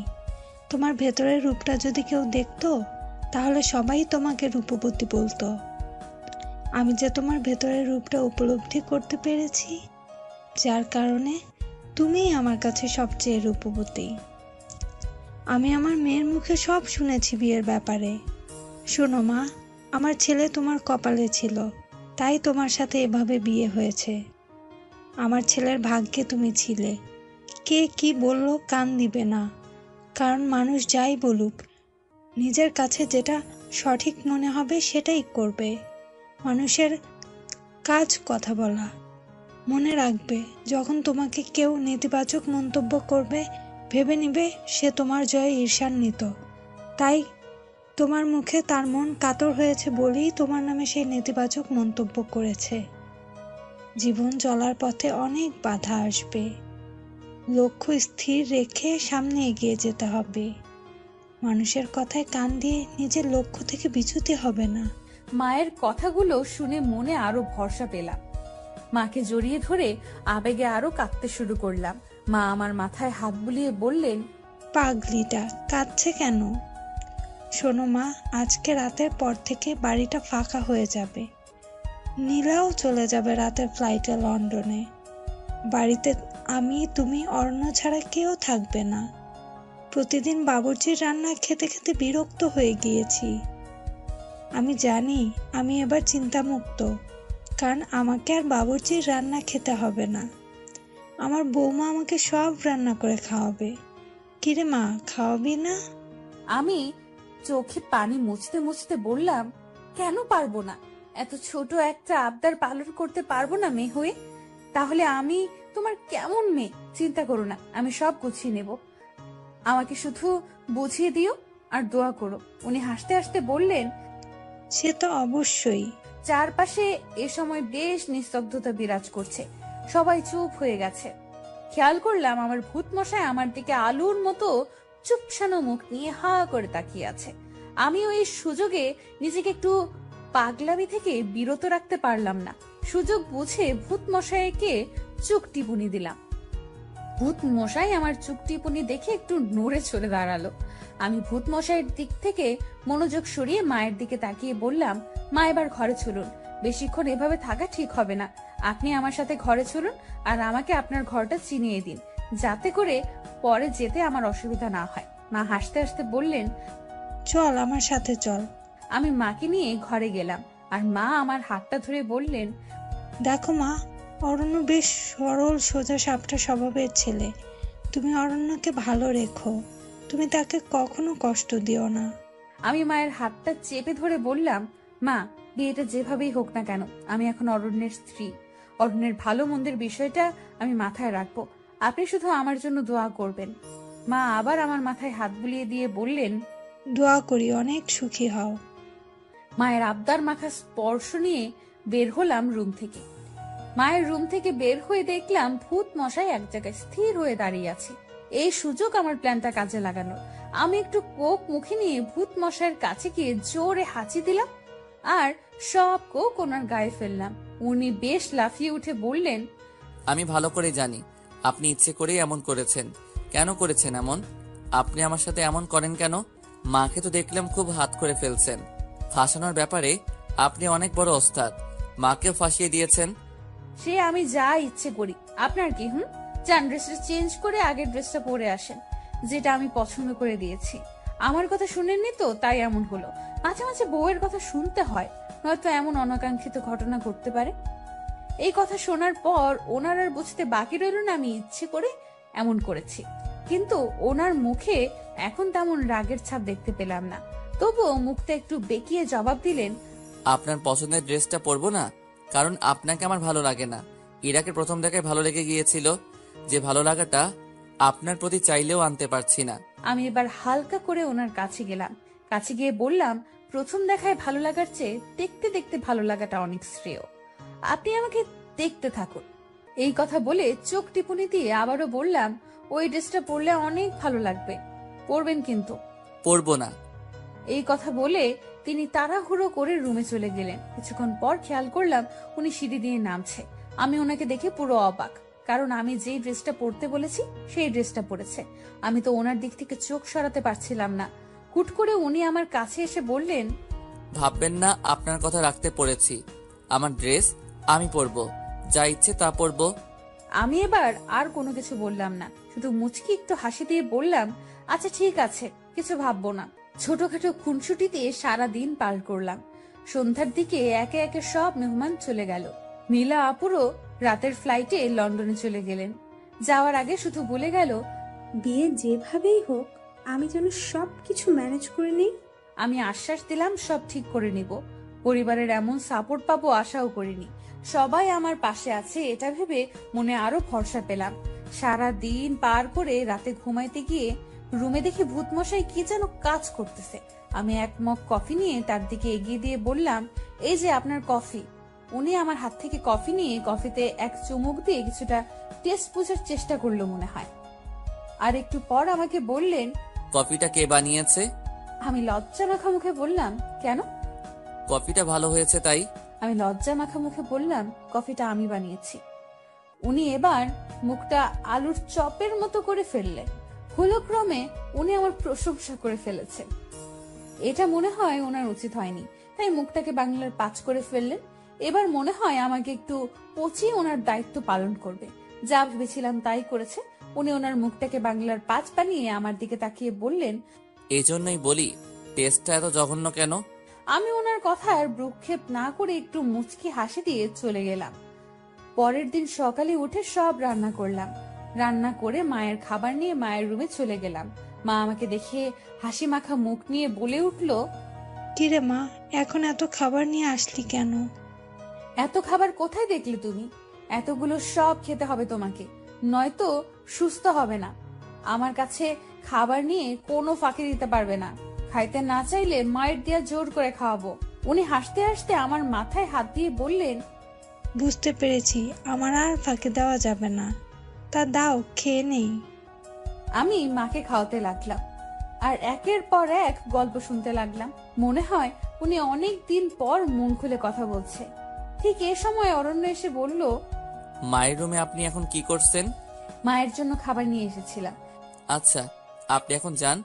E: তোমার ভেতরের রূপটা যদি কেউ দেখতো তাহলে সবাই তোমাকে রূপবতী বলতো। আমি যে তোমার ভেতরের রূপটা উপলব্ধি করতে পেরেছি, যার কারণে তুমিই আমার কাছে সবচেয়ে রূপবতী। আমি আমার মেয়ের মুখে সব শুনেছি বিয়ের ব্যাপারে। শোনো মা, আমার ছেলে তোমার কপালে ছিল, তাই তোমার সাথে এভাবে বিয়ে হয়েছে। আমার ছেলের ভাগ্যে তুমি ছিলে। কে কি বললো কান দিবে না, কারণ মানুষ যাই বলুক, নিজের কাছে যেটা সঠিক মনে হবে সেটাই করবে। মানুষের কাজ কথা বলা। মনে রাখবে, যখন তোমাকে কেউ নেতিবাচক মন্তব্য করবে, ভেবে নিবে সে তোমার জয়ে ঈর্ষান্বিত। তাই তোমার মুখে তার মন কাতর হয়েছে বলেই তোমার নামে সেই নেতিবাচক মন্তব্য করেছে। জীবন চলার পথে অনেক বাধা আসবে, লক্ষ্য স্থির রেখে সামনে এগিয়ে যেতে হবে। মানুষের কথায় কান দিয়ে নিজের লক্ষ্য থেকে বিচ্যুতি হবে না।
A: মায়ের কথাগুলো শুনে মনে আরো ভরসা পেলাম। মাকে জড়িয়ে ধরে আবেগে আরো কাঁদতে শুরু করলাম। মা আমার মাথায় হাত বুলিয়ে বললেন,
E: পাগলিটা কাঁদছে কেন? শোনো মা, আজকে রাতের পর থেকে বাড়িটা ফাঁকা হয়ে যাবে। নীলাও চলে যাবে রাতের ফ্লাইটে লন্ডনে। বাড়িতে আমি, তুমি, অরণ্য ছাড়া কেউ থাকবে না। প্রতিদিন বাবুর্চির রান্না খেতে খেতে বিরক্ত হয়ে গিয়েছি। আমি জানি আমি এবার চিন্তামুক্ত, কারণ আমাকে আর বাবুর্চির রান্না খেতে হবে না। আমার বৌমা আমাকে সব রান্না করে খাওয়াবে। কিরে মা, খাওয়াবি না?
A: আমি চোখে পানি মুছতে মুছতে বললাম, কেন পারবো না? এত ছোট একটা আবদার পালন করতে পারবো না মেয়ে হয়ে? তাহলে আমি তোমার কেমন মেয়ে? চিন্তা করো না, আমি সব গুছিয়ে নেব। আমাকে শুধু বুঝিয়ে দিও আর দোয়া করো। উনি হাসতে হাসতে বললেন,
E: সে তো অবশ্যই।
A: চারপাশে এ সময় বেশ নিস্তব্ধতা বিরাজ করছে, সবাই চুপ হয়ে গেছে। খেয়াল করলাম আমার ভূত মশাই আমার দিকে আলুর মতো চুপসানো মুখ নিয়ে হা করে তাকিয়ে আছে। আমিও এই সুযোগে নিজেকে একটু পাগলামি থেকে বিরত রাখতে পারলাম না। সুযোগ বুঝে ভূত মশাইকে চোখ টিপুনি দিলাম। ভূত মশাই আমার চোখ টিপুনি দেখে একটু নড়ে চলে দাঁড়ালো। আমি ভূত মশাইয়ের দিক থেকে মনোযোগ সরিয়ে মায়ের দিকে তাকিয়ে বললাম, মা এবার ঘরে চলুন। বেশিক্ষণ এভাবে থাকা ঠিক হবে না। আপনি আমার সাথে ঘরে চলুন আর আমাকে আপনার ঘরটা চিনিয়ে দিন, যাতে করে পরে যেতে আমার অসুবিধা না হয়। মা হাসতে হাসতে বললেন,
E: চল আমার সাথে চল।
A: আমি মাকে নিয়ে ঘরে গেলাম আর মা আমার হাতটা ধরে বললেন,
E: দেখো মা, অরণ্য বেশ সরল সোজা সাপটা স্বভাবের ছেলে। তুমি অরণ্যকে ভালো রেখো, তুমি তাকে কখনো কষ্ট দিও না।
A: আমি মায়ের হাতটা চেপে ধরে বললাম, মা বিয়েটা যেভাবেই হোক না কেন, আমি এখন অরণ্যের স্ত্রী। অরণ্যের ভালো মন্দের বিষয়টা আমি মাথায় রাখবো। আপনি শুধু আমার জন্য দোয়া করবেন। মা আবার আমার মাথায় হাত বুলিয়ে দিয়ে বললেন,
E: দোয়া করি অনেক সুখী হও।
A: মায়ের আবদার মাখা স্পর্শ নিয়ে বের হলাম রুম থেকে। মায়ের রুম থেকে বের হয়ে দেখলাম ভূত মশাই এক জায়গায় স্থির হয়ে দাঁড়িয়ে আছে। এই সুযোগ আমার প্ল্যানটা কাজে লাগানোর। আমি একটু কোক মুখে নিয়ে ভূত মশাইয়ের কাছে গিয়ে জোরে হাঁচি দিলাম আর সব কোক ওনার গায়ে ফেললাম। উনি বেশ লাফিয়ে উঠে বললেন,
D: আমি ভালো করে জানি আপনি ইচ্ছে করেই এমন করেছেন। কেন করেছেন এমন? আপনি আমার সাথে এমন করেন কেন? মাকে তো দেখলাম খুব হাত করে ফেলছেন। ফাঁসানোর ব্যাপারে আপনি অনেক বড় ওস্তাদ। মাকেও ফাঁসিয়ে দিয়েছেন।
A: সে আমি যা ইচ্ছে করি, আপনার কি? যান ড্রেসটা চেঞ্জ করে আগের ড্রেসটা পরে আসেন, যেটা আমি পছন্দ করে দিয়েছি। আমার কথা শুনেননি তো, তাই এমন হলো। মাঝে মাঝে বউয়ের কথা শুনতে হয়, নয়তো এমন অনাকাঙ্ক্ষিত ঘটনা ঘটতে পারে। এই কথা শোনার পর ওনার আর বুঝতে বাকি রইল না আমি ইচ্ছে করে এমন করেছি। কিন্তু ওনার মুখে এখন তেমন রাগের ছাপ দেখতে পেলাম না। তবুও মুখটা একটু বেঁকিয়ে জবাব দিলেন,
D: আপনার পছন্দের ড্রেসটা পরবো না, কারণ আপনাকে আমার ভালো লাগে না। ইরাকে প্রথম দেখায় ভালো লেগে গিয়েছিল, যে ভালো লাগাটা আপনার প্রতি চাইলেও আনতে পারছি না।
A: আমি এবার হালকা করে ওনার কাছে গেলাম। কাছে গিয়ে বললাম, প্রথম দেখায় ভালো লাগার চেয়ে দেখতে দেখতে ভালো লাগাটা অনেক শ্রেয়। আপনি আমাকে দেখতে থাকুন। এই কথা বলে চোখ টিপুনি দিয়ে আবারও বললাম, ওই ড্রেসটা পরলে অনেক ভালো লাগবে, পরবেন কিন্তু।
D: পরবো না।
A: এই কথা বলে তিনি তাড়াহুড়ো করে রুমে চলে গেলেন। কিছুক্ষণ পর খেয়াল করলাম উনি সিঁড়ি দিয়ে নামছে। আমি ওনাকে দেখে পুরো অবাক, কারণ আমি যেই ড্রেসটা পরতে বলেছি সেই ড্রেসটা পরেছে। আমি তো ওনার দিক থেকে চোখ সরাতে পারছিলাম না। হুট করে উনি আমার কাছে এসে বললেন,
D: ভাববেন না আপনার কথা রাখতে পড়েছি। আমার ড্রেস আমি পরবো, যা ইচ্ছে তা পরবো।
A: আমি এবার আর কোনো কিছু বললাম না, শুধু মুচকি একটু হাসি দিয়ে বললাম, আচ্ছা ঠিক আছে, কিছু ভাববো না। ছোটখাটো খুনসুটি দিয়ে সারা দিন পার করলাম। সন্ধ্যার দিকে একে একে সব মেহমান চলে গেল। নীলা আপুরও রাতের ফ্লাইটে লন্ডনে চলে গেলেন। যাওয়ার আগে শুধু বলে গেল,
B: বিয়ে যেভাবেই হোক আমি যেন সব কিছু ম্যানেজ করে নিই।
A: আমি আশ্বাস দিলাম সব ঠিক করে নিব। পরিবারের এমন সাপোর্ট পাবো আশাও করিনি। সবাই আমার পাশে আছে এটা ভেবে মনে আরো ভরসা পেলাম। সারা দিন পার করে রাতে ঘুমাইতে গিয়ে রুমে দেখি ভূতমশাই কি যেন কাজ করতেছে। আমি এক মগ কফি নিয়ে তার দিকে এগিয়ে দিয়ে বললাম, এই যে আপনার কফি। উনি আমার হাত থেকে কফি নিয়ে কফিতে এক চুমুক দিয়ে কিছুটা টেস্ট বোঝার চেষ্টা করলো মনে হয়। আর একটু পর আমাকে বললেন,
D: কফিটা কে বানিয়েছে?
A: আমি লজ্জা মাখা মুখে বললাম, কেন?
D: কফিটা ভালো হয়েছে তাই।
A: আমি লজ্জা মাখা মুখে বললাম, কফিটা আমি বানিয়েছি। উনি এবার মুখটা আলুর চপের মতো করে ফেললেন। হলক্রমে উনি আমার প্রশংসা করে ফেলেছেন। এটা মনে হয় ওনার উচিত হয়নি, তাই মুখটাকে বাংলার 5 করে ফেললেন। এবার মনে হয় আমাকে একটু পচিয়ে ওনার দায়িত্ব পালন করবে। যা ভেবেছিলাম তাই করেছে। উনি ওনার মুখটাকে বাংলার 5 বানিয়ে আমার দিকে তাকিয়ে বললেন,
D: এই জন্যই বলি টেস্টটা এত জঘন্য কেন।
A: আমি ওনার কথার ভ্রুক্ষেপ না করে একটু মুচকি হাসি দিয়ে চলে গেলাম। পরের দিন সকালে উঠে সব রান্না করলাম। রান্না করে মায়ের খাবার নিয়ে মায়ের রুমে চলে গেলাম। মা আমাকে দেখে হাসি মাখা মুখ নিয়ে বলে উঠল,
E: কিরে মা, এখন এত খাবার নিয়ে আসলি কেন?
A: এত খাবার কোথায় দেখলে তুমি? এতগুলো সব খেতে হবে তোমাকে, নয়তো সুস্থ হবে না। আমার কাছে খাবার নিয়ে কোনো ফাঁকি দিতে পারবে না। খাইতে না চাইলে মায়ের দিয়া জোর করে খাওয়াবো। উনি হাসতে হাসতে আমার মাথায় হাত দিয়ে বললেন,
E: বুঝতে পেরেছি, আমার আর ফাঁকি দেওয়া যাবে না। তা দাও, খেয়ে নেই।
A: আমি মাকে খাওয়াতে লাগলাম আর একের পর এক গল্প শুনতে লাগলাম। মনে হয় উনি অনেক দিন পর মন খুলে কথা বলছে। ঠিক এ সময় অরণ্য এসে বলল,
D: মায়ের রুমে আপনি এখন কি করছেন?
A: মায়ের জন্য খাবার নিয়ে এসেছিলাম।
D: আচ্ছা, আপনি এখন যান,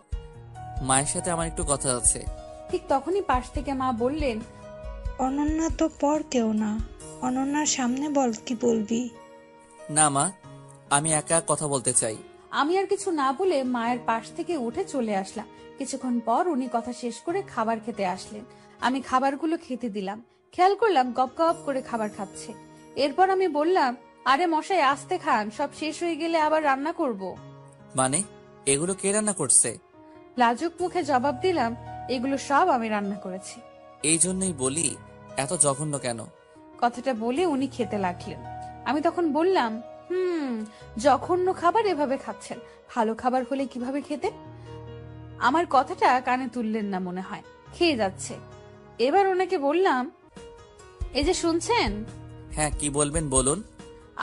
D: মায়ের সাথে আমার একটু কথা আছে।
A: ঠিক তখনই পাশ থেকে মা বললেন,
E: অনন্যা তো পর কেউ না, অনন্যার সামনে বল কি বলবি।
D: না মা, আমি একা কথা বলতে চাই।
A: আমি আর কিছু না বলে মায়ের পাশ থেকে উঠে চলে আসলাম। কিছুক্ষণ পর উনি কথা শেষ করে খাবার খেতে আসলেন। আমি খাবারগুলো খেতে দিলাম। খেয়াল করলাম গপ গপ করে খাবার খাচ্ছে। এরপর আমি বললাম, আরে মশাই আস্তে খান, সব শেষ হয়ে গেলে আবার রান্না করব।
D: মানে এগুলো কে রান্না করছে?
A: লাজুক মুখে জবাব দিলাম, এগুলো সব আমি রান্না করেছি।
D: এই জন্যই বলি এত জঘন্য কেন।
A: কথাটা বলে উনি খেতে লাগলেন। আমি তখন বললাম, জঘন্য খাবার এভাবে খাচ্ছেন, ভালো খাবার হলে কিভাবে খেতেন? আমার কথাটা কানে তুললেন না মনে হয়, খেয়ে যাচ্ছে। এবার ওনাকে বললাম, এই যে শুনছেন,
D: হ্যাঁ, কি বলবেন বলুন।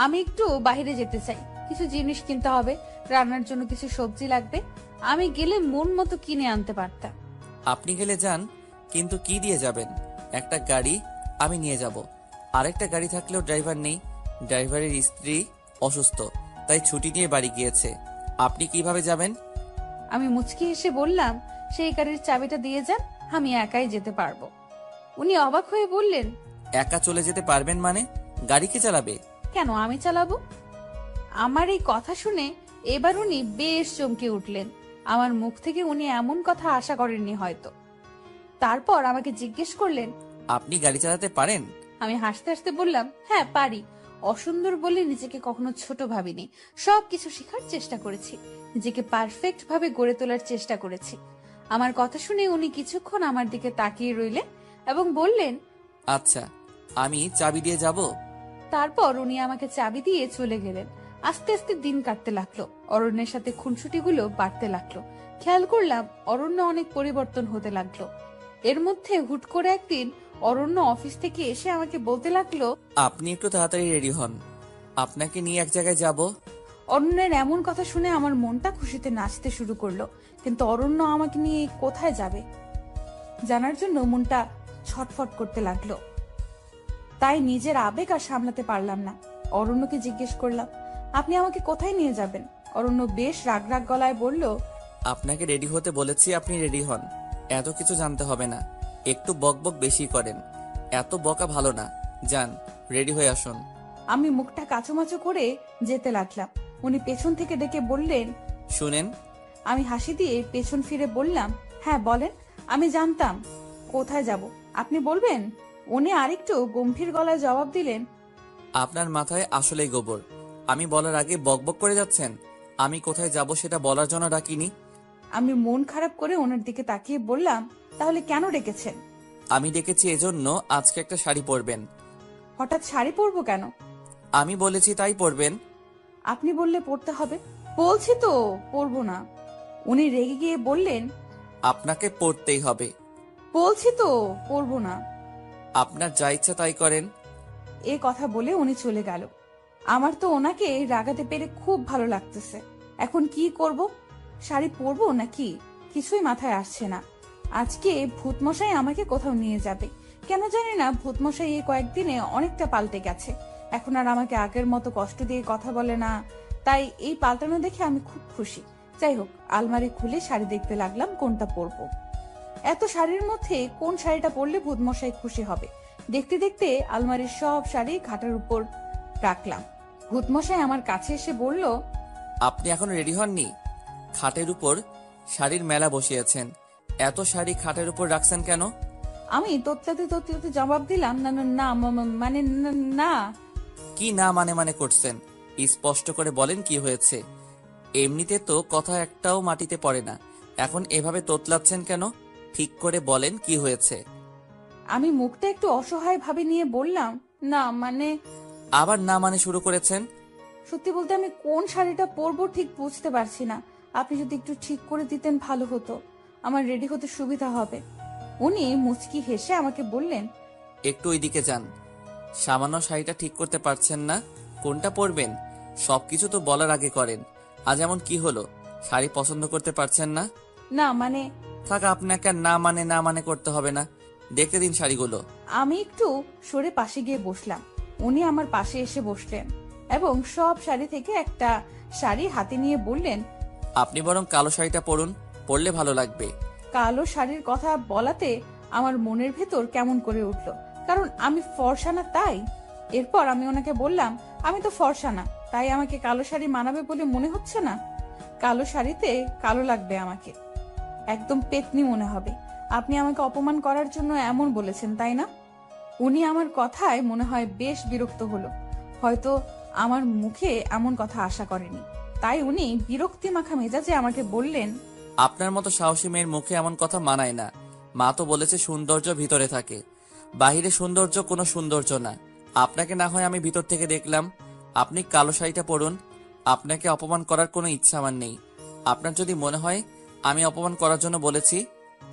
A: আমি একটু বাইরে যেতে চাই, কিছু জিনিস কিনতে হবে, রান্নার জন্য কিছু সবজি লাগবে। আমি গেলে মন মতো কিনে আনতে পারতাম।
D: আপনি গেলে যান, কিন্তু কি দিয়ে যাবেন? একটা গাড়ি আমি নিয়ে যাব। আরেকটা গাড়ি থাকলেও ড্রাইভার নেই। ড্রাইভারের স্ত্রী অসুস্থ, তাই ছুটি নিয়ে বাড়ি গিয়েছে। আপনি কিভাবে যাবেন?
A: আমি মুচকি হেসে বললাম, সেই গাড়ির চাবিটা দিয়ে যান, আমি একাই যেতে পারবো। উনি অবাক হয়ে বললেন,
D: একা চলে যেতে পারবেন মানে? গাড়ি কে চালাবে?
A: কেন আমি চালাবো? আমার এই কথা শুনে এবার উনি বেশ চমকে উঠলেন। আমার মুখ থেকে উনি এমন কথা আশা করেননি হয়তো। তারপর আমাকে জিজ্ঞেস করলেন,
D: আপনি গাড়ি চালাতে পারেন?
A: আমি হাসতে হাসতে বললাম, হ্যাঁ পারি। অসুন্দর বলে নিজেকে কখনো ছোট ভাবিনি। সবকিছু শেখার চেষ্টা করেছি, নিজেকে পারফেক্ট ভাবে গড়ে তোলার চেষ্টা করেছি। আমার কথা শুনে উনি কিছুক্ষণ আমার দিকে তাকিয়ে রইলেন এবং বললেন,
D: আচ্ছা, আমি চাবি দিয়ে যাব।
A: তারপর উনি আমাকে চাবি দিয়ে চলে গেলেন। আস্তে আস্তে দিন কাটতে লাগলো। অরণ্যের সাথে খুনসুটিগুলো বাড়তে লাগলো। খেয়াল করলাম অরণ্য অনেক পরিবর্তন হতে লাগলো। এর মধ্যে হুট করে একদিন অরণ্য অফিস থেকে এসে আমাকে বলতে লাগলো,
D: আপনি একটু তাড়াতাড়ি রেডি হন, আপনাকে নিয়ে এক জায়গায় যাব।
A: অরণ্যের এমন কথা শুনে আমার মনটা খুশিতে নাচতে শুরু করলো। কিন্তু অরণ্য আমাকে নিয়ে কোথায় যাবে জানার জন্য মনটা ছটফট করতে লাগলো। তাই নিজের আবেগ আর সামলাতে পারলাম না। অরণ্যকে জিজ্ঞেস করলাম, আপনি আমাকে কোথায় নিয়ে যাবেন? অরণ্য বেশ রাগ রাগ গলায় বলল,
D: আপনাকে রেডি হতে বলেছি, আপনি রেডি হন। এত কিছু জানতে হবে না, একটু বকবক বেশি করেন, এত বকা ভালো না। যান, রেডি হয়ে আসুন।
A: আমি মুখটা কাচুমাচু করে যেতে লাগলাম। উনি পেছন থেকে ডেকে বললেন,
D: শুনেন।
A: আমি হাসি দিয়ে পেছন ফিরে বললাম, হ্যাঁ বলেন। আমি জানতাম। কোথায় যাব আপনি বলবেন? উনি আরেকটু গম্ভীর গলায় জবাব দিলেন,
D: আপনার মাথায় আসলেই গোবর। আমি বলার আগে বকবক করে যাচ্ছেন। আমি কোথায় যাব সেটা বলার জন্য ডাকিনি।
A: আমি মন খারাপ করে ওনার দিকে তাকিয়ে বললাম, তাহলে কেন ডেকেছেন?
D: আমি ডেকেছি এজন্য আজকে একটা শাড়ি পরবেন।
A: হঠাৎ শাড়ি পরবো কেন?
D: আমি বলেছি তাই পরবেন।
A: আপনি বললে পরতে হবে। বলছি তো পরবো না। উনি রেগে গিয়ে বললেন,
D: আপনাকে পরতেই হবে।
A: বলছি তো পরবো না।
D: আপনার যা ইচ্ছা তাই করেন।
A: এ কথা বলে উনি চলে গেল। আমার তো ওনাকে রাগাতে পেরে খুব ভালো লাগতেছে। এখন কি করব? শাড়ি পরবো নাকি কিছুই মাথায় আসছে না। আজকে ভূতমশাই আমাকে কোথাও নিয়ে যাবে। কেন জানি না ভূতমশাই এই কয়েকদিনে অনেকটা পাল্টে গেছে। এখন আর আমাকে আগের মতো কষ্ট দিয়ে কথা বলে না। তাই এই পাল্টানো দেখে আমি খুব খুশি। যাই হোক, আলমারি খুলে শাড়ি দেখতে লাগলাম কোনটা পরবো। এত শাড়ির মধ্যে কোন শাড়িটা পরলে ভূতমশাই খুশি হবে। দেখতে দেখতে আলমারির সব শাড়ি খাটের উপর রাখলাম। ভূতমশাই আমার কাছে এসে বলল,
D: আপনি এখন রেডি হননি? খাটের উপর শাড়ির মেলা বসিয়েছেন, এত শাড়ি খাটের উপর রাখছেন কেন?
A: আমি তোতলাতে তোতলাতে জবাব দিলাম, না না না, মানে না।
D: কি না মানে মানে করছেন? স্পষ্ট করে বলেন কি হয়েছে। এমনিতে তো কথা একটাও মাটিতে পড়ে না, এখন এভাবে তোতলাচ্ছেন কেন? ঠিক করে বলেন কি হয়েছে।
A: আমি মুখটা একটু অসহায় ভাবে নিয়ে বললাম, না মানে।
D: আবার না মানে শুরু করেছেন।
A: সত্যি বলতে আমি কোন শাড়িটা পরবো ঠিক বুঝতে পারছি না। আপনি যদি একটু ঠিক করে দিতেন ভালো হতো, আমার রেডি হতে সুবিধা হবে। উনি মুচকি হেসে আমাকে বললেন,
D: একটু ওইদিকে যান। সামান্য শাড়িটা ঠিক করতে পারছেন না, কোনটা পরবেন সবকিছু তো বলার আগে করেন। আজ এমন কি হলো, শাড়ি পছন্দ করতে পারছেন না?
A: না মানে।
D: থাক, আপনাকে আর না মানে না মানে করতে হবে না, দেখতে দিন শাড়িগুলো।
A: আমি একটু সরে পাশে গিয়ে বসলাম। উনি আমার পাশে এসে বসলেন এবং সব শাড়ি থেকে একটা শাড়ি হাতে নিয়ে বললেন,
D: আপনি বরং কালো শাড়িটা পরুন, পরলে ভালো লাগবে।
A: কালো শাড়ির কথা বলাতে আমার মনের ভেতর কেমন করে উঠল, কারণ আমি ফর্সা না তাই। এরপর আমি ওনাকে বললাম, আমি তো ফর্সা না, তাই আমাকে কালো শাড়ি মানাবে বলে মনে হচ্ছে না। কালো শাড়িতে কালো লাগবে আমাকে, একদম পেতনি মনে হবে। আপনি আমাকে অপমান করার জন্য এমন বলেছেন তাই না? উনি আমার কথায় মনে হয় বেশ বিরক্ত হলো। হয়তো আমার মুখে এমন কথা আশা করেনি, তাই উনি বিরক্তি মাখা মেজাজে আমাকে বললেন,
D: আপনার মতো সাহসী মেয়ের মুখে এমন কথা মানায় না। মা তো বলেছে সৌন্দর্য ভিতরে থাকে, বাহিরে সৌন্দর্য কোনো সৌন্দর্য না। আপনাকে না হয় আমি ভিতর থেকে দেখলাম। আপনি কালো শাড়িটা পরুন, আপনাকে অপমান করার কোনো ইচ্ছা আমার নেই। আপনার যদি মনে হয় আমি অপমান করার জন্য বলেছি,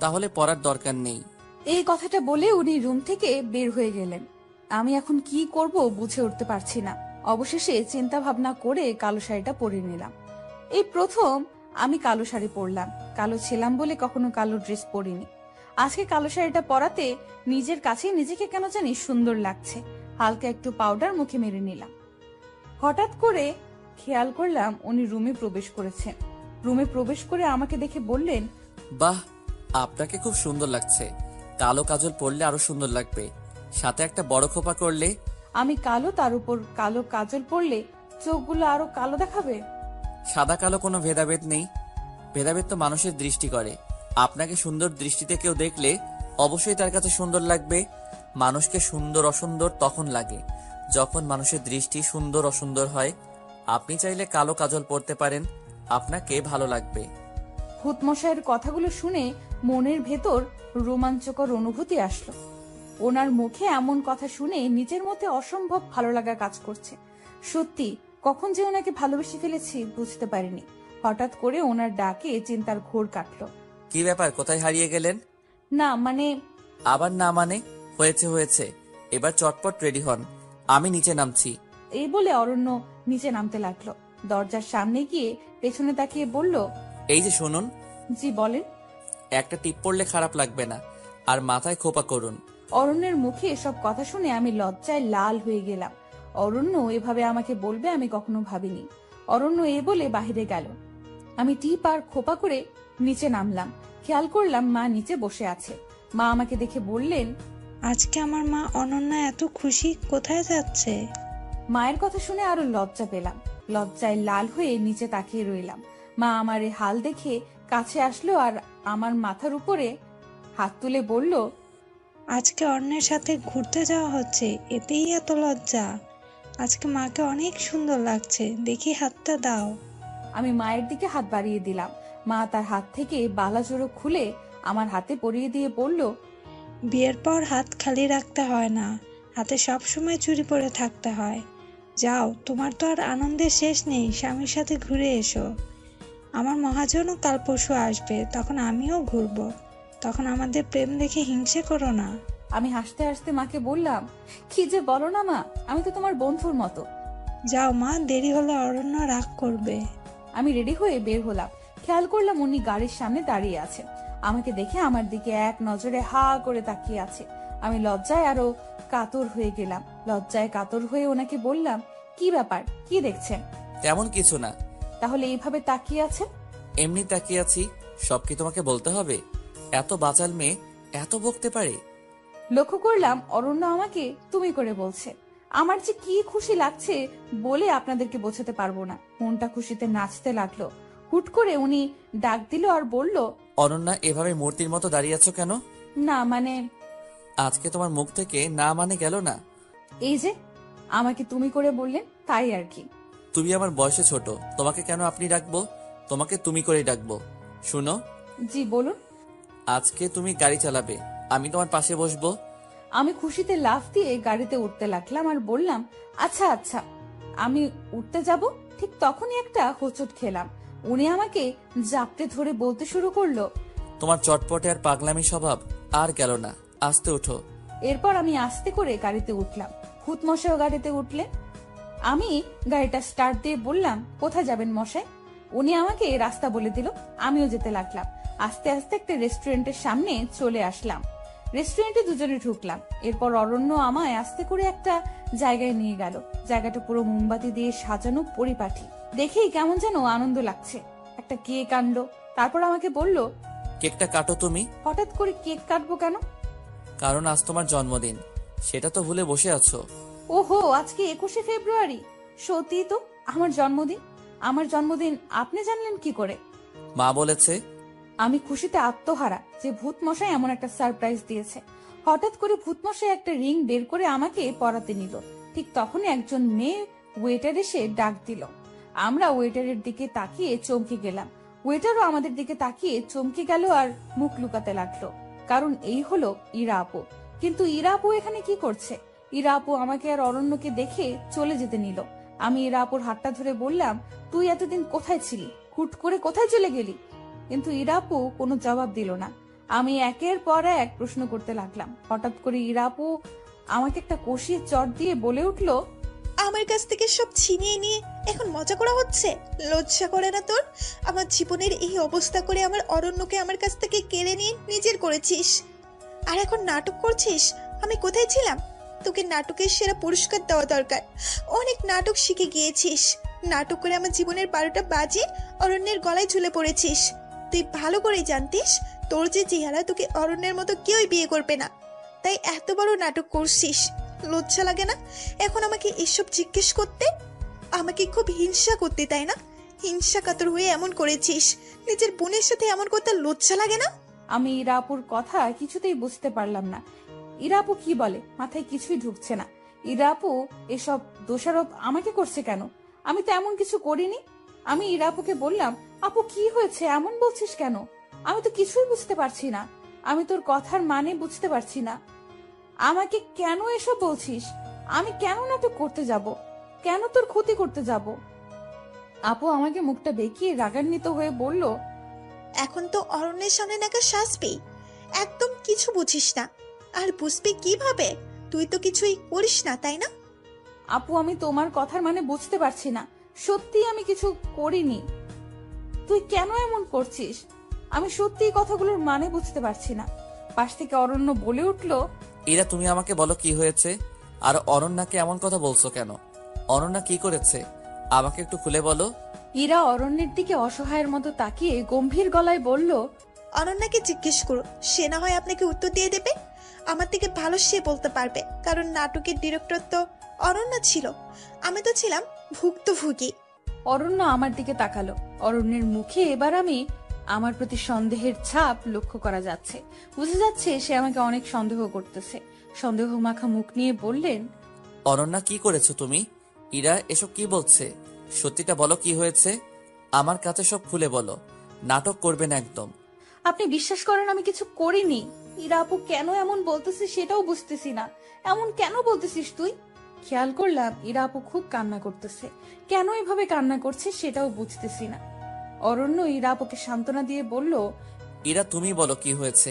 D: তাহলে পরার দরকার নেই।
A: এই কথাটা বলে উনি রুম থেকে বের হয়ে গেলেন। আমি এখন কি করব বুঝে উঠতে পারছি না। অবশেষে চিন্তা ভাবনা করে কালো শাড়িটা পরে নিলাম। এই প্রথম আমি কালো শাড়ি পরলাম। কালো ছিলাম বলে কখনো কালো ড্রেস পরিনি। আজকে কালো শাড়িটা পরাতে নিজের কাছে নিজেকে কেন জানি সুন্দর লাগছে। হালকা একটু পাউডার মুখে মেরে নিলাম। হঠাৎ করে খেয়াল করলাম উনি রুমে প্রবেশ করেছেন। রুমে প্রবেশ করে আমাকে দেখে বললেন,
D: বাহ, আপনাকে খুব সুন্দর লাগছে। কালো কাজল পরলে আরো সুন্দর লাগবে, সাথে একটা বড় খোপা করলে।
A: আমি কালো, তার উপর কালো কাজল পরলে চোখগুলো আরো কালো দেখাবে।
D: সাদা কালো কোনো ভেদাভেদ নেই, ভেদাভেদ তো মানুষের দৃষ্টি করে। আপনাকে সুন্দর দৃষ্টিতে কেউ দেখলে অবশ্যই তার কাছে সুন্দর লাগবে। মানুষকে সুন্দর অসুন্দর তখন লাগে যখন মানুষের দৃষ্টি সুন্দর অসুন্দর হয়। আপনি চাইলে কালো কাজল পরতে পারেন, আপনাকে ভালো লাগবে।
A: ভূতমশাইয়ের কথাগুলো শুনে মনের ভেতর রোমাঞ্চকর অনুভূতি আসলো। ওনার মুখে এমন কথা শুনে নিজের মধ্যে অসম্ভব ভালো লাগা কাজ করছে। সত্যি কখন যে ওনাকে ভালোবেসে ফেলেছি বুঝতে পারিনি। হঠাৎ করে ওনার ডাকে চিন্তার ঘোর কাটলো।
D: কি ব্যাপার, কোথায় হারিয়ে গেলেন?
A: না মানে।
D: আবার না মানে? হয়েছে হয়েছে, এবার চটপট রেডি হন, আমি নিচে নামছি।
A: এই বলে অরণ্য নিচে নামতে লাগলো। দরজার সামনে গিয়ে পেছনে তাকিয়ে বলল,
D: এই যে শুনুন।
A: জি বলেন।
D: একটা টিপ পড়লে খারাপ লাগবে না, আর মাথায় খোপা করুন।
A: অরণ্যের মুখে এসব কথা শুনে আমি লজ্জায় লাল হয়ে গেলাম। অরণ্য এভাবে আমাকে বলবে আমি কখনো ভাবিনি। অরণ্য এ বলে বাহিরে গেল। আমি টিপ আর খোপা করে নিচে নামলাম। খেয়াল করলাম মা নিচে বসে আছে। মা আমাকে দেখে বললেন,
E: আজকে আমার মা অনন্যা এত খুশি, কোথায় যাচ্ছে?
A: মায়ের কথা শুনে আরো লজ্জা পেলাম। লজ্জায় লাল হয়ে নিচে তাকিয়ে রইলাম। মা আমার এই হাল দেখে কাছে আসলো আর আমার মাথার উপরে হাত তুলে বলল,
E: আজকে অন্যের সাথে ঘুরতে যাওয়া হচ্ছে, এতেই এত লজ্জা? আজকে মাকে অনেক সুন্দর লাগছে, দেখি হাতটা দাও।
A: আমি মায়ের দিকে হাত বাড়িয়ে দিলাম। মা তার হাত থেকে বালাজোড়ো খুলে আমার হাতে পরিয়ে দিয়ে বলল,
E: বিয়ের পর হাত খালি রাখতে হয় না, হাতে সবসময় চুড়ি পরে থাকতে হয়। যাও, তোমার তো আর আনন্দের শেষ নেই, স্বামীর সাথে ঘুরে এসো। আমার মহাজনও কাল পরশু আসবে, তখন আমিও ঘুরবো। তখন আমাদের প্রেম দেখে হিংসে করো না।
A: আমি হাসতে হাসতে মাকে বললাম, কি যে বলো না মা, আমি তো তোমার বন্ধুর মতো।
E: যাও মা, দেরি হলে অরণ্য রাগ করবে।
A: আমি রেডি হয়ে বের হলাম। খেয়াল করলাম উনি গাড়ির সামনে দাঁড়িয়ে আছে। আমাকে দেখে আমার দিকে এক নজরে হা করে তাকিয়ে আছে। আমি লজ্জায় আরো কাতর হয়ে গেলাম। লজ্জায় কাতর হয়ে ওনাকে বললাম, কি ব্যাপার, কি দেখছেন?
D: তেমন কিছু না।
A: তাহলে এইভাবে তাকিয়ে আছেন?
D: এমনি তাকিয়ে আছি। সব কি তোমাকে বলতে হবে? এত বাচাল মেয়ে এত বকতে পারে?
A: লক্ষ্য করলাম অরণ্য আমাকে তুমি করে বলছে। আমার যে কি খুশি লাগছে বলে আপনাদেরকে বোঝাতে পারবো না। মনটা খুশিতে নাচতে লাগলো। হুট করে উনি ডাক দিল আর বলল,
D: অনন্যা, এভাবে মূর্তির মতো দাঁড়িয়ে আছো কেন?
A: না মানে,
D: আজকে তোমার মুখ থেকে না মানে গেল না।
A: এই যে আমাকে তুমি করে বললেন, তাই আর কি।
D: তুমি আমার বয়সে ছোট, তোমাকে কেন আপনি ডাকবো? তোমাকে তুমি করেই ডাকবো। শুনো,
A: জি বলুন।
D: আজকে তুমি গাড়ি চালাবে, আমি তোমার পাশে বসবো।
A: আমি খুশিতে লাফ দিয়ে গাড়িতে উঠতে লাগলাম আর বললাম, আচ্ছা আচ্ছা। আমি উঠতে যাব, ঠিক তখনই একটা হোঁচট খেলাম। উনি আমাকে জাপটে ধরে বলতে শুরু করলো,
D: তোমার চটপটে আর পাগলামি স্বভাব আর গেল না, আস্তে ওঠো।
A: এরপর আমি আস্তে করে গাড়িতে উঠলাম। ভূত মশাইও গাড়িতে উঠলেন। আমি গাড়িটা স্টার্ট দিয়ে বললাম, কোথায় যাবেন মশাই? উনি আমাকে রাস্তা বলে দিল। আমিও যেতে লাগলাম। আস্তে আস্তে একটা রেস্টুরেন্টের সামনে চলে আসলাম। রেস্টুরেন্টে দুজনে ঢুকলাম। এরপর অরণ্য আমায় আস্তে করে একটা জায়গায় নিয়ে গেল। জায়গাটা পুরো মোমবাতি দিয়ে সাজানো, পরিপাটি। দেখেই কেমন যেন আনন্দ লাগছে। একটা কেক আনলো। তারপর আমাকে বলল,
D: কেকটা কাটো তুমি।
A: হঠাৎ করে কেক কাটবো কেন?
D: কারণ আজ তোমার জন্মদিন, সেটা তো ভুলে বসে আছো।
A: ওহো, আজকে 21শে ফেব্রুয়ারি। সত্যি তো আমার জন্মদিন। আমার জন্মদিন আপনি জানলেন কি করে?
D: মা বলেছে।
A: আমি খুশিতে আত্মহারা যে ভূত মশাই এমন একটা সারপ্রাইজ দিয়েছে। হঠাৎ করে ভূত মশাই একটা রিং বের করে আমাকে পরাতে নিল। ঠিক তখনই একজন মেয়ে ওয়েটার এসে ডাক দিল। আমরা ওয়েটারের দিকে তাকিয়ে চমকে গেলাম। ওয়েটারও আমাদের দিকে তাকিয়ে চমকে গেল আর মুখ লুকাতে লাগলো। কারণ এই হলো ইরা আপু। কিন্তু ইরা আপু এখানে কি করছে? ইরা আপু আমাকে আর অরণ্যকে দেখে চলে যেতে নিল। আমি ইরা আপুর হাতটা ধরে বললাম, তুই এতদিন কোথায় ছিলি? হুট করে কোথায় চলে গেলি? কিন্তু ইরা আপু কোনো জবাব দিল না। আমি একের পর এক প্রশ্ন করতে লাগলাম। হঠাৎ করে ইরা আপু আমাকে একটা কষিয়ে চট দিয়ে বলে উঠলো,
F: আমার কাছ থেকে সব ছিনিয়ে নিয়ে এখন মজা করা হচ্ছে? লজ্জা করে না তোর? আমার জীবনের এই অবস্থা করে আমার অরণ্যকে আমার কাছ থেকে কেড়ে নিয়ে নিজের করেছিস, আর এখন নাটক করছিস। আমি কোথায় ছিলাম? তোকে নাটকের সেরা পুরস্কার দেওয়া দরকার। অনেক নাটক শিখে গিয়েছিস। নাটক করে আমার জীবনের 12টা বাজে অরণ্যের গলায় ঝুলে পড়েছিস। তুই ভালো করেই জানতিস তোর যে চেহারা, তোকে অরণ্যের মতো কেউই বিয়ে করবে না। তাই এত বড় নাটক করছিস। লজ্জা লাগে না এখন আমাকে এসব জিজ্ঞেস করতে? আমাকে খুব হিংসা করতে, তাই না? হিংসা কাতর হয়ে এমন করেছিস। নিজের বোনের সাথে এমন করতে লজ্জা লাগে না?
A: আমি ইরা আপুর কথা কিছুতেই বুঝতে পারলাম না। ইরা আপু কি বলে মাথায় কিছুই ঢুকছে না। ইরা আপু এসব দোষারোপ আমাকে করছে কেন? আমি তো এমন কিছু করিনি। আমি ইরা আপুকে বললাম, আপু কি হয়েছে, এমন বলছিস কেন? আমি তো কিছুই বুঝতে পারছি না। আমি তোর কথার মানে বুঝতে পারছি না। আমাকে কেন এসব বলছিস? আমি কেন নাটক করতে যাব? কেন তোর ক্ষতি করতে যাব? আপু আমাকে মুখটা বেঁকিয়ে রাগান্বিত হয়ে বলল,
F: এখন তো অরণ্যের সামনে নাকি শাসবি? একদম কিছু বুঝিস না। আর বুঝবি কিভাবে? তুই তো কিছুই করিস না, তাই না?
A: আপু আমি তোমার কথার মানে বুঝতে পারছি না। সত্যি আমি কিছু করিনি। তুই কেন এমন করছিস? আমি সত্যি কথাগুলোর মানে বুঝতে পারছি না। পাশ থেকে অরণ্য বলে উঠল,
D: এরা তুমি আমাকে বলো কি হয়েছে? আর অনন্যাকে এমন কথা বলছো কেন? অনন্যা কি করেছে আমাকে একটু খুলে বলো।
A: ইরা অরণ্যের দিকে অসহায়ের মতো তাকিয়ে গম্ভীর গলায় বলল,
F: অনন্যাকে জিজ্ঞেস করুন, সে না হয় আপনাকে উত্তর দিয়ে দেবে। আমার থেকে ভালো সে বলতে পারবে, কারণ নাটকের ডিরেক্টর তো অনন্যা ছিল, আমি তো ছিলাম ভুক্তভোগী।
A: অরণ্য আমার দিকে তাকালো। অরণ্যের মুখে এবার আমার প্রতি সন্দেহের ছাপ লক্ষ্য করা যাচ্ছে। বুঝা যাচ্ছে সে আমাকে অনেক সন্দেহ করতেছে। সন্দেহ মাখা মুখ নিয়ে বললেন,
D: অনন্যা, কি করেছো তুমি? ইরা এসব কি বলছে? সত্যিটা বলো, কি হয়েছে? আমার কাছে সব খুলে বলো, নাটক করবে না একদম।
A: আপনি বিশ্বাস করেন আমি কিছু করিনি। ইরা আপু কেন এমন বলতেছে সেটাও বুঝতেছি না। এমন কেন বলতেছিস তুই? খেয়াল করলাম ইরা আপু খুব কান্না করতেছে। কেন এভাবে কান্না করছে সেটাও বুঝতেছি না। অরণ্য ইরা আপুকে সান্ত্বনা দিয়ে বলল,
D: ইরা, তুমি বলো কি হয়েছে?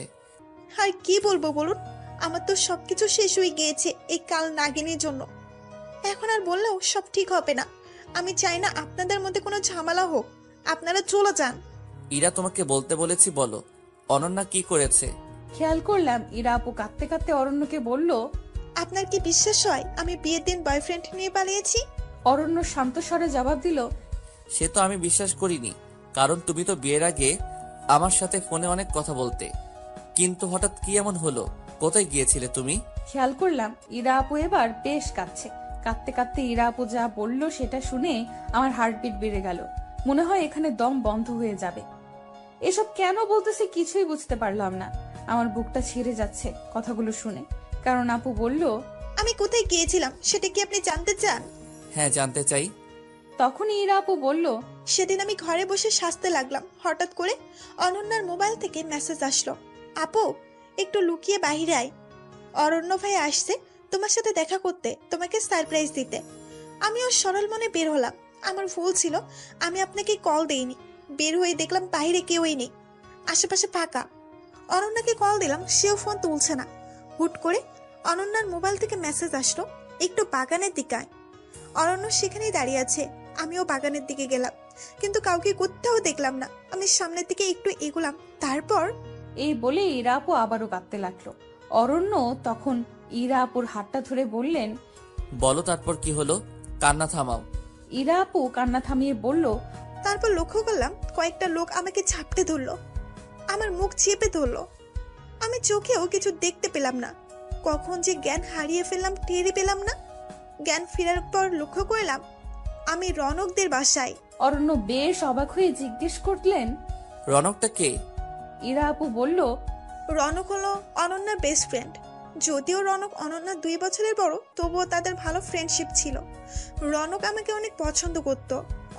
F: আর কি বলবো বলুন, আমার তো সবকিছু শেষ হয়ে গিয়েছে এই কাল নাগিনীর জন্য। এখন আর বললেও সব ঠিক হবে না। আমি চাই না আপনাদের মধ্যে কোনো ঝামেলা হোক, আপনারা চলে যান।
D: ইরা, তোমাকে বলতে বলেছি, বলো অনন্যা কি করেছে?
A: খেয়াল করলাম ইরা আপু কাঁদতে কাঁদতে অরণ্যকে বলল,
F: আপনার কি বিশ্বাস হয় আমি বিয়ের দিন বয়ফ্রেন্ড নিয়ে পালিয়েছি?
A: অরণ্য শান্ত স্বরে জবাব দিল,
D: সে তো আমি বিশ্বাস করিনি, কারণ তুমি তো বিয়ের আগে আমার সাথে ফোনে অনেক কথা বলতে। কিন্তু হঠাৎ কি এমন হলো? কোথায় গিয়েছিলে তুমি?
A: খেয়াল করলাম ইরা আপু এবার বেশ কাঁদছে। কাঁদতে কাঁদতে ইরা আপু যা বলল সেটা শুনে আমার হার্টবিট বেড়ে গেল। মনে হয় এখানে দম বন্ধ হয়ে যাবে। এসব কেন বলতেছে কিছুই বুঝতে পারলাম না। আমার বুকটা ছিঁড়ে যাচ্ছে কথাগুলো শুনে। কারণ আপু বলল,
F: আমি কোথায় গিয়েছিলাম সেটা কি আপনি জানতে চান?
D: হ্যাঁ, জানতে চাই।
A: তখনই ইরা আপু বলল,
F: সেদিন আমি ঘরে বসে সাজতে লাগলাম, হঠাৎ করে অনন্যার মোবাইল থেকে মেসেজ আসলো, আপু একটু লুকিয়ে বাহিরে আয়, অরণ্য ভাই আসছে তোমার সাথে দেখা করতে, তোমাকে সারপ্রাইজ দিতে। আমিও সরল মনে বের হলাম। আমার ভুল ছিল, আমি আপনাকে কল দেইনি। বের হয়ে দেখলাম বাইরে কেউই নেই, আশেপাশে ফাঁকা। অনন্যাকে কল দিলাম, সেও ফোন তুলছে না। হুট করে অনন্যার মোবাইল থেকে মেসেজ আসলো, একটু বাগানের দিকে আয়। অরণ্য সেখানেই দাঁড়িয়ে আছে। আমিও বাগানের দিকে গেলাম, কিন্তু কাউকে কোথাও দেখলাম না। আমি সামনের দিকে একটু এগোলাম, তারপর
A: এই বলে ইরা আপু আবারও কাঁদতে লাগলো। অরণ্য তখন ইরা আপুর হাতটা ধরে বললেন,
D: বলো তারপর কি হলো, কান্না থামাও।
A: ইরা আপু কান্না থামিয়ে বলল,
F: তারপর লক্ষ্য করলাম কয়েকটা লোক আমাকে ঝাপটে ধরলো, আমার মুখ চেপে ধরলো। আমি চোখেও কিছু দেখতে পেলাম না। কখন যে জ্ঞান হারিয়ে ফেললাম টেরই পেলাম না। জ্ঞান ফেরার পর লক্ষ্য করলাম আমি রনকদের বাসায়।
A: অরণ্য বেশ অবাক হয়ে জিজ্ঞেস করলেন,
D: রনকটা কে?
A: ইরা আপু বলল,
F: রনক হলো অনন্যার বেস্ট ফ্রেন্ড। যদিও রনক অনন্যা 2 বছরের বড়, তবুও তাদের ভালো ফ্রেন্ডশিপ ছিল। রনক আমাকে অনেক পছন্দ করত।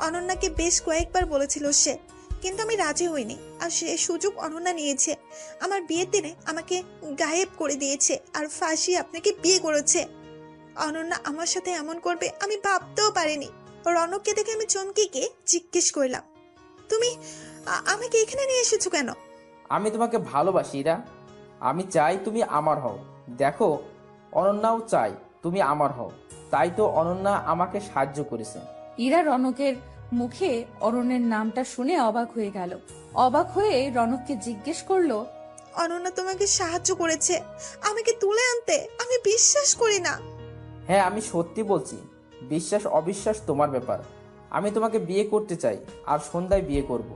F: অনন্যাকে বেশ কয়েকবার বলেছিল সে, কিন্তু আমি রাজি হইনি। আর সে সুযোগ অনন্যা নিয়েছে। আমার বিয়ের দিনে আমাকে গায়েব করে দিয়েছে আর ফাঁসি আপনাকে বিয়ে করেছে। অনন্যা আমার সাথে এমন করবে আমি ভাবতেও পারিনি। রনককে দেখে আমি চমকে গিয়ে জিজ্ঞেস করলাম, তুমি আমাকে এখানে নিয়ে এসেছো কেন?
C: আমি তোমাকে ভালোবাসি ইরা। আমি চাই তুমি আমার হও। দেখো, অনন্যাও চাই তুমি আমার হও। তাই তো অনন্যা আমাকে সাহায্য করেছে।
A: ইরা রনকের মুখে অরণ্যের নামটা শুনে অবাক হয়ে গেল। অবাক হয়ে রনককে জিজ্ঞেস করলো,
F: অনন্যা তোমাকে সাহায্য করেছে আমাকে তুলে আনতে? আমি বিশ্বাস করি না।
C: হ্যাঁ, আমি সত্যি বলছি। বিশ্বাস অবিশ্বাস তোমার ব্যাপার। আমি তোমাকে বিয়ে করতে চাই, আর সন্ধ্যায় বিয়ে করব।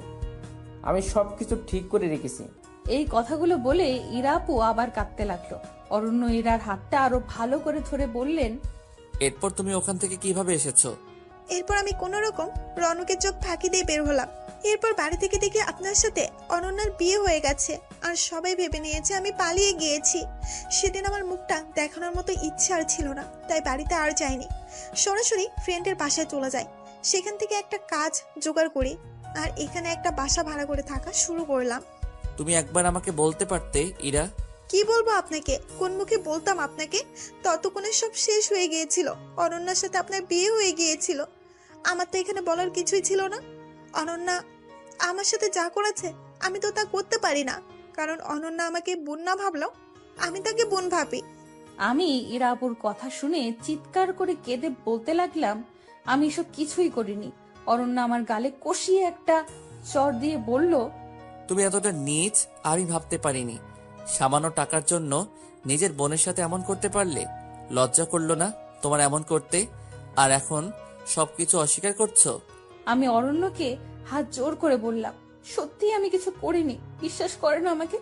C: আমি সবকিছু ঠিক করে রেখেছি।
A: এই কথাগুলো বলে ইরা আপু আবার কাঁদতে লাগলো। অরণ্য ইরার হাতটা আরো ভালো করে ধরে বললেন,
D: এরপর তুমি ওখান থেকে কিভাবে এসেছো?
F: এরপর আমি কোনো রকম রনকের চোখ ফাঁকি দিয়ে বের হলাম। এরপর বাড়ি থেকে দেখি আপনার সাথে অনন্যার বিয়ে হয়ে গেছে, আর সবাই ভেবে নিয়েছে আমি পালিয়ে গিয়েছি। সেদিন আমার মুখটা দেখানোর মতো ইচ্ছা আর ছিল না, তাই বাড়িতে আর যাইনি। সরাসরি ফ্রেন্ডের বাসায় চলে যাই। সেখান থেকে একটা কাজ জোগাড় করি, আর এখানে একটা বাসা ভাড়া করে থাকা শুরু করলাম।
D: তুমি একবার আমাকে বলতে পারতে ইরা।
F: কি বলবো আপনাকে, কোন মুখে বলতাম আপনাকে? ততক্ষণে সব শেষ হয়ে গিয়েছিল। অনন্যার সাথে আপনার বিয়ে হয়ে গিয়েছিল। আমার তো এখানে বলার কিছুই ছিল না। অনন্যা আমার সাথে যা করেছে আমি তো তা করতে পারি না, কারণ অনন্যা আমাকে বোন না ভাবলো, আমি তাকে বোন ভাবি।
A: আমি ইরা আপুর কথা শুনে চিৎকার করে কেঁদে বলতে লাগলাম, আমি এসব কিছুই করিনি। অরণ্য আমার গালে কষিয়ে একটা চর দিয়ে বলল,
D: তুমি এতটা নীচ আমি ভাবতে পারিনি। সামান্য টাকার জন্য নিজের বোনের সাথে এমন করতে পারলে? লজ্জা করলো না তোমার এমন করতে? আর এখন সবকিছু অস্বীকার করছো?
A: আমি অরণ্যকে হাত জোর করে বললাম, সত্যি আমি কিছু করিনি। বিশ্বাস করে না আমাকে।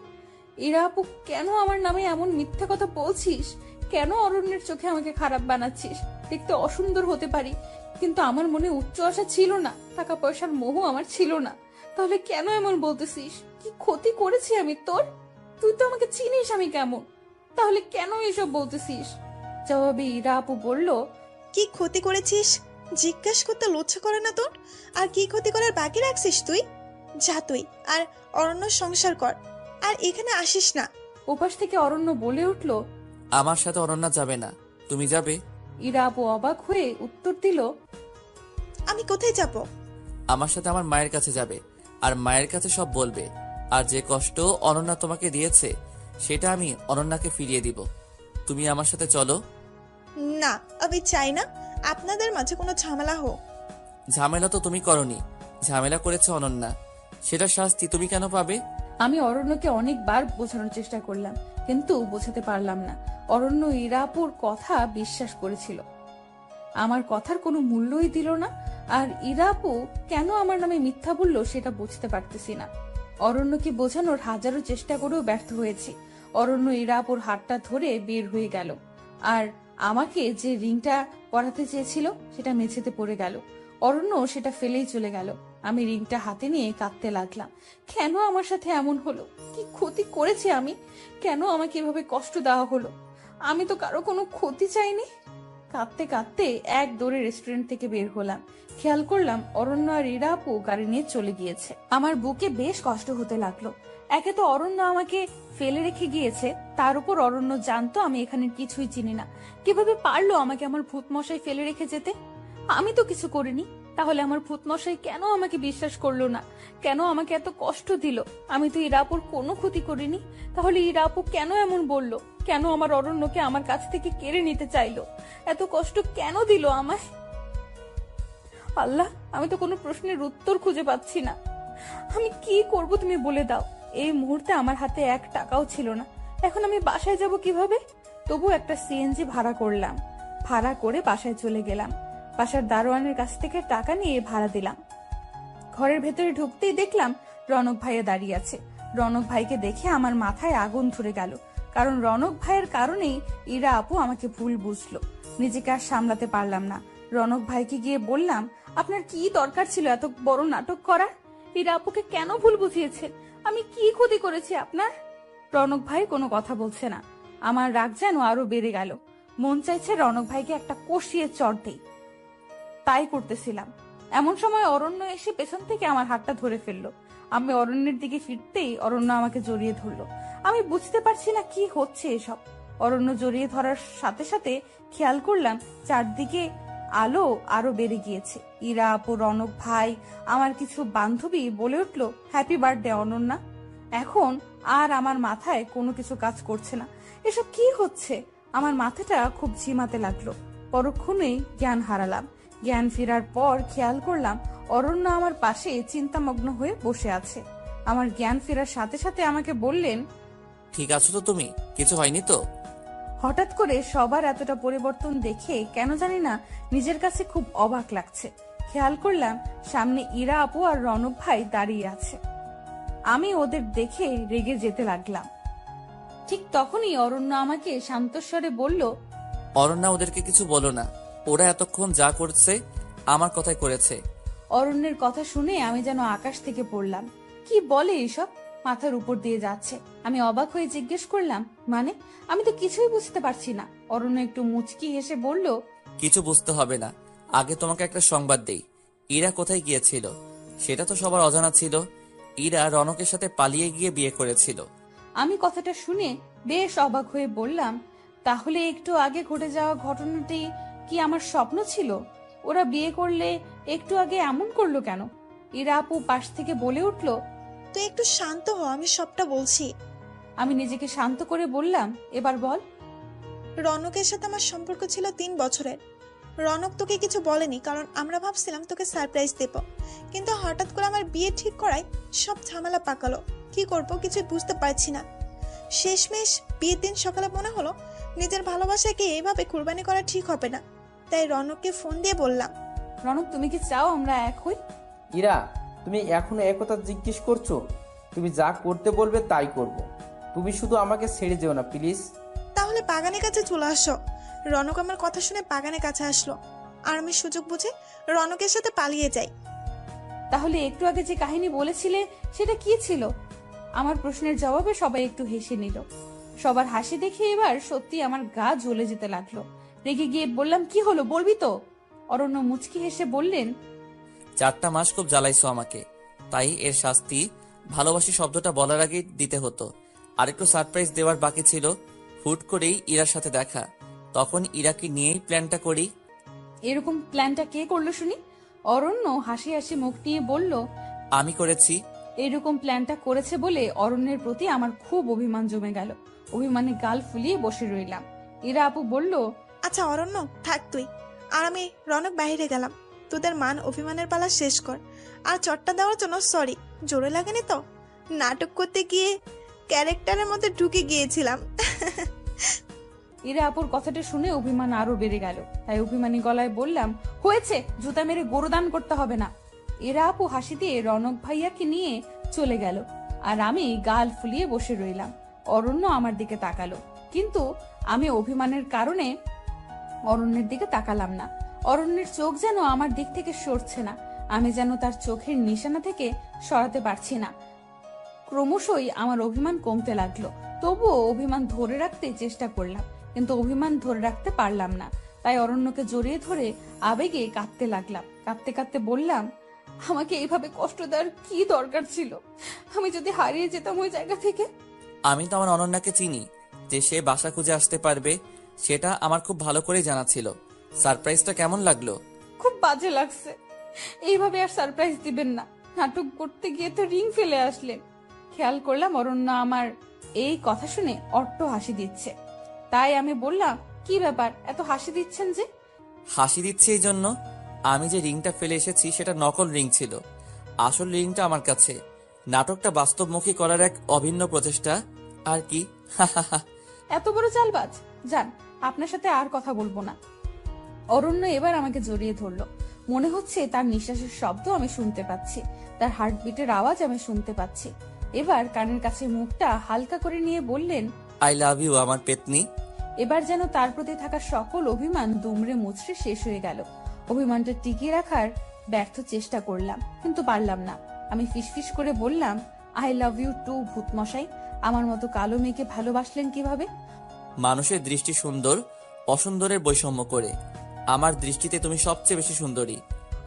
A: ইরা আপু, কেন আমার নামে এমন মিথ্যা কথা বলছিস? কেন অরণ্যের চোখে আমাকে খারাপ বানাচ্ছিস? দেখতে অসুন্দর হতে পারি, কিন্তু আমার মনে উচ্চ আশা ছিল না, টাকা পয়সার মোহ আমার ছিল না। তাহলে কেন এমন বলতেছিস? কি ক্ষতি করেছি আমি তোর? তুই তো আমাকে চিনিস আমি কেমন, তাহলে কেন এসব বলতেছিস? জবাবে ইরা আপু বলল,
F: কি ক্ষতি করেছিস জিজ্ঞেস করতে লজ্জা করে না তোর? আর কি ক্ষতি করার বাকি রাখছিস তুই? যা তুই আর অরণ্য সংসার কর, আর এখানে আসিস না।
A: ওপাশ থেকে অরণ্য বলে উঠল,
D: আমার সাথে অনন্যা যাবে না, তুমি যাবে?
A: ইরা আপু অবাক হয়ে উত্তর দিল,
F: আমি কোথায় যাব?
D: আমার সাথে আমার মায়ের কাছে যাবে, আর মায়ের কাছে সব বলবে। আর যে কষ্ট অনন্যা তোমাকে দিয়েছে সেটা আমি অনন্যাকে ফিরিয়ে দিব। তুমি আমার সাথে চলো।
F: না, আমি চাই না আপনাদের মাঝে কোনো ঝামেলা হোক।
D: ঝামেলা তো তুমি করনি, ঝামেলা করেছে অনন্যা, সেটা শাস্তি তুমি কেন পাবে?
A: আমি অরণ্যকে অনেকবার বোঝানোর চেষ্টা করলাম, কিন্তু বোঝাতে পারলাম না। অরণ্য ইরাপুর কথা বিশ্বাস করেছিল, আমার কথার কোনো মূল্যই দিল না। আর ইরাপু কেন আমার নামে মিথ্যা বললো সেটা বুঝতে পারতেছি না। অরণ্যকে বোঝানোর হাজারো চেষ্টা করেও ব্যর্থ হয়েছি। অরণ্য ইরাপুর হাতটা ধরে বের হয়ে গেল, আর আমাকে যে রিংটা পরাতে চেয়েছিল সেটা মেঝেতে পড়ে গেল। অরণ্য সেটা ফেলেই চলে গেল। আমি রিংটা হাতে নিয়ে কাঁদতে লাগলাম। কেন আমার সাথে এমন হলো? কি ক্ষতি করেছি আমি? কেন আমাকে এভাবে কষ্ট দেওয়া হলো? আমি তো কারো কোনো ক্ষতি চাইনি। কাঁদতে কাঁদতে এক দৌড়ে রেস্টুরেন্ট থেকে বের হলাম। খেয়াল করলাম অরণ্য আর ইরা আপু গাড়ি নিয়ে চলে গিয়েছে। আমার বুকে বেশ কষ্ট হতে লাগলো। একে তো অরণ্য আমাকে ফেলে রেখে গিয়েছে, তার উপর অরণ্য জানতো আমি এখানে কিছুই চিনি না। কিভাবে পারলো আমাকে আমার ভূত মশাই ফেলে রেখে যেতে? আমি তো কিছু করিনি। তাহলে আমার ভূত মশাই কেন আমাকে বিশ্বাস করলো না? কেন আমাকে এত কষ্ট দিল? আমি তো ইরাপুর কোনো ক্ষতি করিনি। তাহলে ইরাপু কেন এমন বলল? কেন আমার অরণ্যকে আমার কাছ থেকে কেড়ে নিতে চাইলো? এত কষ্ট কেন দিল আমায়? আল্লাহ, আমি তো কোনো প্রশ্নের উত্তর খুঁজে পাচ্ছি না। আমি কি করব তুমি বলে দাও। এই মুহূর্তে আমার হাতে 1 টাকাও ছিল না। এখন আমি বাসায় যাব কিভাবে? তবু একটা সিএনজি ভাড়া করলাম। ভাড়া করে বাসায় চলে গেলাম। বাসার দারোয়ানের কাছ থেকে টাকা নিয়ে ভাড়া দিলাম। ঘরের ভেতরে ঢুকতেই দেখলাম রনক ভাইয়া দাঁড়িয়ে আছে। রনক ভাইকে দেখে আমার মাথায় আগুন ধরে গেল, কারণ রনক ভাইয়ের কারণেই ইরা আপু আমাকে ভুল বুঝলো। নিজেকে আর সামলাতে পারলাম না। রনক ভাইকে গিয়ে বললাম, আপনার কি দরকার ছিল এত বড় নাটক করার? ইরা আপুকে কেন ভুল বুঝিয়েছেন? আমি কি ক্ষতি করেছি আপনার? রনক ভাই কোনো কথা বলছে না। আমার রাগ যেন আরো বেড়ে গেল। মন চাইছে রনক ভাইকে একটা কষিয়ে চড় দেই। তাই করতেছিলাম, এমন সময় অরণ্য এসে পেছন থেকে আমার হাতটা ধরে ফেললো। আমি অরণ্যের দিকে ফিরতেই অরণ্য আমাকে জড়িয়ে ধরলো। আমি বুঝতে পারছি না কি হচ্ছে এসব। অরণ্য জড়িয়ে ধরার সাথে সাথে খেয়াল করলাম চারদিকে আলো আরো বেড়ে গিয়েছে। ইরা আপু, রনক ভাই, আমার কিছু বান্ধবী বলে উঠলো, হ্যাপি বার্থডে অনন্যা। এখন আর আমার মাথায় কোনো কিছু কাজ করছে না। এসব কি হচ্ছে? আমার মাথাটা খুব ঝিমাতে লাগলো। পরক্ষণেই জ্ঞান হারালাম। জ্ঞান ফেরার পর খেয়াল করলাম অরণ্য আমার পাশে চিন্তামগ্ন হয়ে বসে আছে। আমার জ্ঞান ফেরার সাথে সাথে আমাকে বললেন,
D: ঠিক আছো তো তুমি? কিছু হয়নি তো?
A: হঠাৎ করে সবার এতটা পরিবর্তন দেখে কেন জানি না নিজের কাছে খুব অবাক লাগছে। খেয়াল করলাম সামনে ইরা আপু আর রনক ভাই দাঁড়িয়ে আছে। আমি ওদের দেখে রেগে যেতে লাগলাম। ঠিক তখনই অরণ্য আমাকে শান্তস্বরে বলল,
D: অনন্যা, ওদেরকে কিছু বলো না, ওরা এতক্ষণ যা করছে আমার কথাই করেছে।
A: অরণ্যের কথা শুনে আমি যেন আকাশ থেকে পড়লাম। কি বলে এইসব? মাথার উপর দিয়ে যাচ্ছে। আমি অবাক হয়ে জিজ্ঞেস করলাম, মানে? আমি তো কিছুই বুঝতে পারছি না। অরণ্য একটু মুচকি হেসে বলল,
D: কিছু বুঝতে হবে না, আগে তোমাকে একটা সংবাদ দেই। ইরা কোথায় গিয়েছিল সেটা তো সবার অজানা ছিল। ইরা রনকের সাথে পালিয়ে গিয়ে বিয়ে করেছিল।
A: আমি কথাটা শুনে বেশ অবাক হয়ে বললাম, তাহলে একটু আগে ঘটে যাওয়া ঘটনাটি কি আমার স্বপ্ন ছিল? ওরা বিয়ে করলে একটু আগে এমন করলো কেন? ইরা আপু পাশ থেকে বলে উঠল,
F: তুই একটু শান্ত হ, আমি সবটা বলছি।
A: আমি নিজেকে শান্ত করে বললাম, এবার বল।
F: রনকের সাথে আমার সম্পর্ক ছিল 3 বছরের। রনক তোকে কিছু বলেনি, কারণ আমরা ভাবছিলাম তোকে সারপ্রাইজ দেব, কিন্তু হঠাৎ করে আমার বিয়ে ঠিক করায় সব ঝামেলা পাকালো। কি করব কিছুই বুঝতে পারছি না। শেষমেশ বিয়ের দিন সকালে মনে হলো নিজের ভালোবাসাকে এইভাবে কুরবানি করা ঠিক হবে না। তাই রনককে ফোন দিয়ে বললাম,
A: রনক, তুমি কি চাও আমরা এক হই?
C: ইরা, তুমি এখনো একথা জিজ্ঞেস করছো? তুমি যা করতে বলবে তাই করব। তুমি শুধু আমাকে ছেড়ে যেও না প্লিজ।
F: তাহলে বাগানের কাছে চলে আসো। রনক আমার কথা শুনে বাগানের কাছে আসলো, আর আমি সুযোগ বুঝে রনকের সাথে পালিয়ে যাই।
A: তাহলে একটু আগে যে কাহিনী বলেছিলে সেটা কি ছিল? আমার প্রশ্নের জবাবে সবাই একটু হেসে নিল। সবার হাসি দেখে এবার সত্যি আমার গা জ্বলে যেতে লাগলো। রেগে গিয়ে বললাম, কি হলো বলবি তো? অরণ্য মুচকি হেসে বললেন,
D: 4টা মাস খুব জ্বালাইছো আমাকে, তাই এর শাস্তি ভালোবাসি শব্দটা বলার আগেই দিতে হতো। আরেকটু সারপ্রাইজ দেওয়ার বাকি ছিল। হুট করেই ইরার সাথে দেখা, তখন ইরাকে নিয়েই প্ল্যানটা করি।
A: এরকম প্ল্যানটা কে করলো শুনি? অরণ্য হাসি হাসি মুখ নিয়ে বলল,
D: আমি করেছি।
A: এরকম প্ল্যানটা করেছে বলে অরণ্যের প্রতি আমার খুব অভিমান জমে গেল। অভিমানে গাল ফুলিয়ে বসে রইলাম। ইরা আপু বলল,
F: আচ্ছা অরণ্য, থাক তুই আর আমি। রনক বাইরে গেলাম, তোদের মান অভিমানের পালা শেষ কর। আর চটটা দেওয়ার জন্য সরি, জোরে লাগেনি তো? নাটক করতে গিয়ে ক্যারেক্টারের মধ্যে ঢুকে গিয়েছিলাম।
A: ইরা আপুর কথাটা শুনে অভিমান আরো বেড়ে গেল। তাই অভিমানী গলায় বললাম, হয়েছে, জুতা মেরে গরুদান করতে হবে না। ইরা আপু হাসি দিয়ে রনক ভাইয়াকে নিয়ে চলে গেল, আর আমি গাল ফুলিয়ে বসে রইলাম। অরণ্য আমার দিকে তাকালো, কিন্তু আমি অভিমানের কারণে অরণ্যের দিকে তাকালাম না। অরণ্যের চোখ যেন আমার দিক থেকে সরছে না। আমি যেন তার চোখের নিশানা থেকে সরাতে পারছি না। ক্রমশই আমার অভিমান কমতে লাগলো। তবুও অভিমান ধরে রাখতে চেষ্টা করলাম, কিন্তু অভিমান ধরে রাখতে পারলাম না। তাই অরণ্যকে জড়িয়ে ধরে আবেগে কাঁদতে লাগলাম। কাঁদতে কাঁদতে বললাম, আমাকে এইভাবে কষ্ট দেওয়ার কি দরকার ছিল? আমি যদি হারিয়ে যেতাম ওই জায়গা থেকে।
D: আমি তো আমার অনন্যাকে চিনি, যে সে বাসা খুঁজে আসতে পারবে সেটা আমার খুব ভালো করেই জানা ছিল। সারপ্রাইজটা কেমন লাগলো?
A: খুব বাজে লাগছে। এইভাবে আর সারপ্রাইজ দিবেন না। নাটক করতে গিয়ে তো রিং ফেলে আসলেন। খেয়াল করলাম অরণ্য আমার এই কথা শুনে অট্ট হাসি দিচ্ছে। তাই আমি বললাম, কি ব্যাপার, এত হাসি দিচ্ছেন যে?
D: হাসি দিচ্ছে এই জন্য, আমি যে রিংটা ফেলে এসেছি সেটা নকল রিং ছিল। আসল রিংটা আমার কাছে। নাটকটা বাস্তবমুখী করার এক অভিন্ন প্রচেষ্টা আর কি।
A: এত বড় চালবাজ! যান, আপনার সাথে আর কথা বলবো না। অরণ্য এবার আমাকে জড়িয়ে ধরলো। মনে হচ্ছে তার নিঃশ্বাসের শব্দ আমি শুনতে পাচ্ছি, তার হার্টবিটের আওয়াজ আমি শুনতে পাচ্ছি। এবার কানের কাছে মুখটা হালকা করে নিয়ে বললেন,
D: আই লাভ ইউ আমার পেতনি।
A: এবার যেন তার প্রতি থাকা সকল অভিমান দুমড়ে মুচড়ে শেষ হয়ে গেল। অভিমানটা টিকিয়ে রাখার ব্যর্থ চেষ্টা করলাম, কিন্তু পারলাম না। আমি ফিসফিস করে বললাম, আই লাভ ইউ টু ভূতমশাই। আমার মতো কালো মেয়েকে ভালোবাসলেন কিভাবে?
D: মানুষের দৃষ্টি সুন্দর অসুন্দরের বৈষম্য করে, আমার দৃষ্টিতে তুমি সবচেয়ে বেশি সুন্দরী।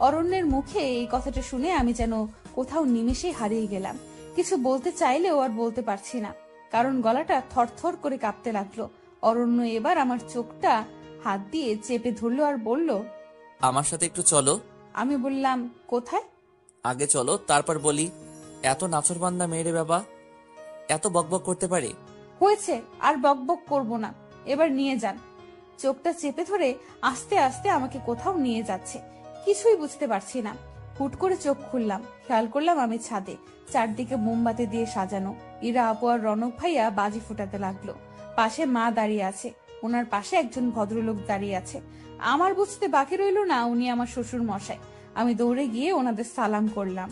A: অরণ্যের মুখে এই কথাটা শুনে আমি যেন কোথাও নিমেষেই হারিয়ে গেলাম। কিছু বলতে চাইলেও আর বলতে পারছি না, কারণ গলাটা থরথর করে কাঁপতে লাগলো। অরণ্য এবার আমার চোখটা হাত দিয়ে চেপে ধরলো আর বলল,
D: আমার সাথে একটু চলো।
A: আমি বললাম, কোথায়?
D: আগে চলো তারপর বলি। এত নাচরবান্দা মেয়েরে বাবা, এত বকবক করতে পারে?
A: হয়েছে, আর বকবক করব না, এবার নিয়ে যান। চোখটা চেপে ধরে আস্তে আস্তে আমাকে কোথাও নিয়ে যাচ্ছে, কিছুই বুঝতে পারছি না। হুট করে চোখ খুললাম, খেয়াল করলাম আমি ছাদে, চারদিকে মোমবাতি দিয়ে সাজানো। ইরা আপু আর রনক ভাইয়া বাজি ফুটাতে লাগলো। পাশে মা দাঁড়িয়ে আছে, ওনার পাশে একজন ভদ্রলোক দাঁড়িয়ে আছে। আমার বুঝতে বাকি রইল না উনি আমার শ্বশুর মশাই। আমি দৌড়ে গিয়ে ওনাদের সালাম করলাম।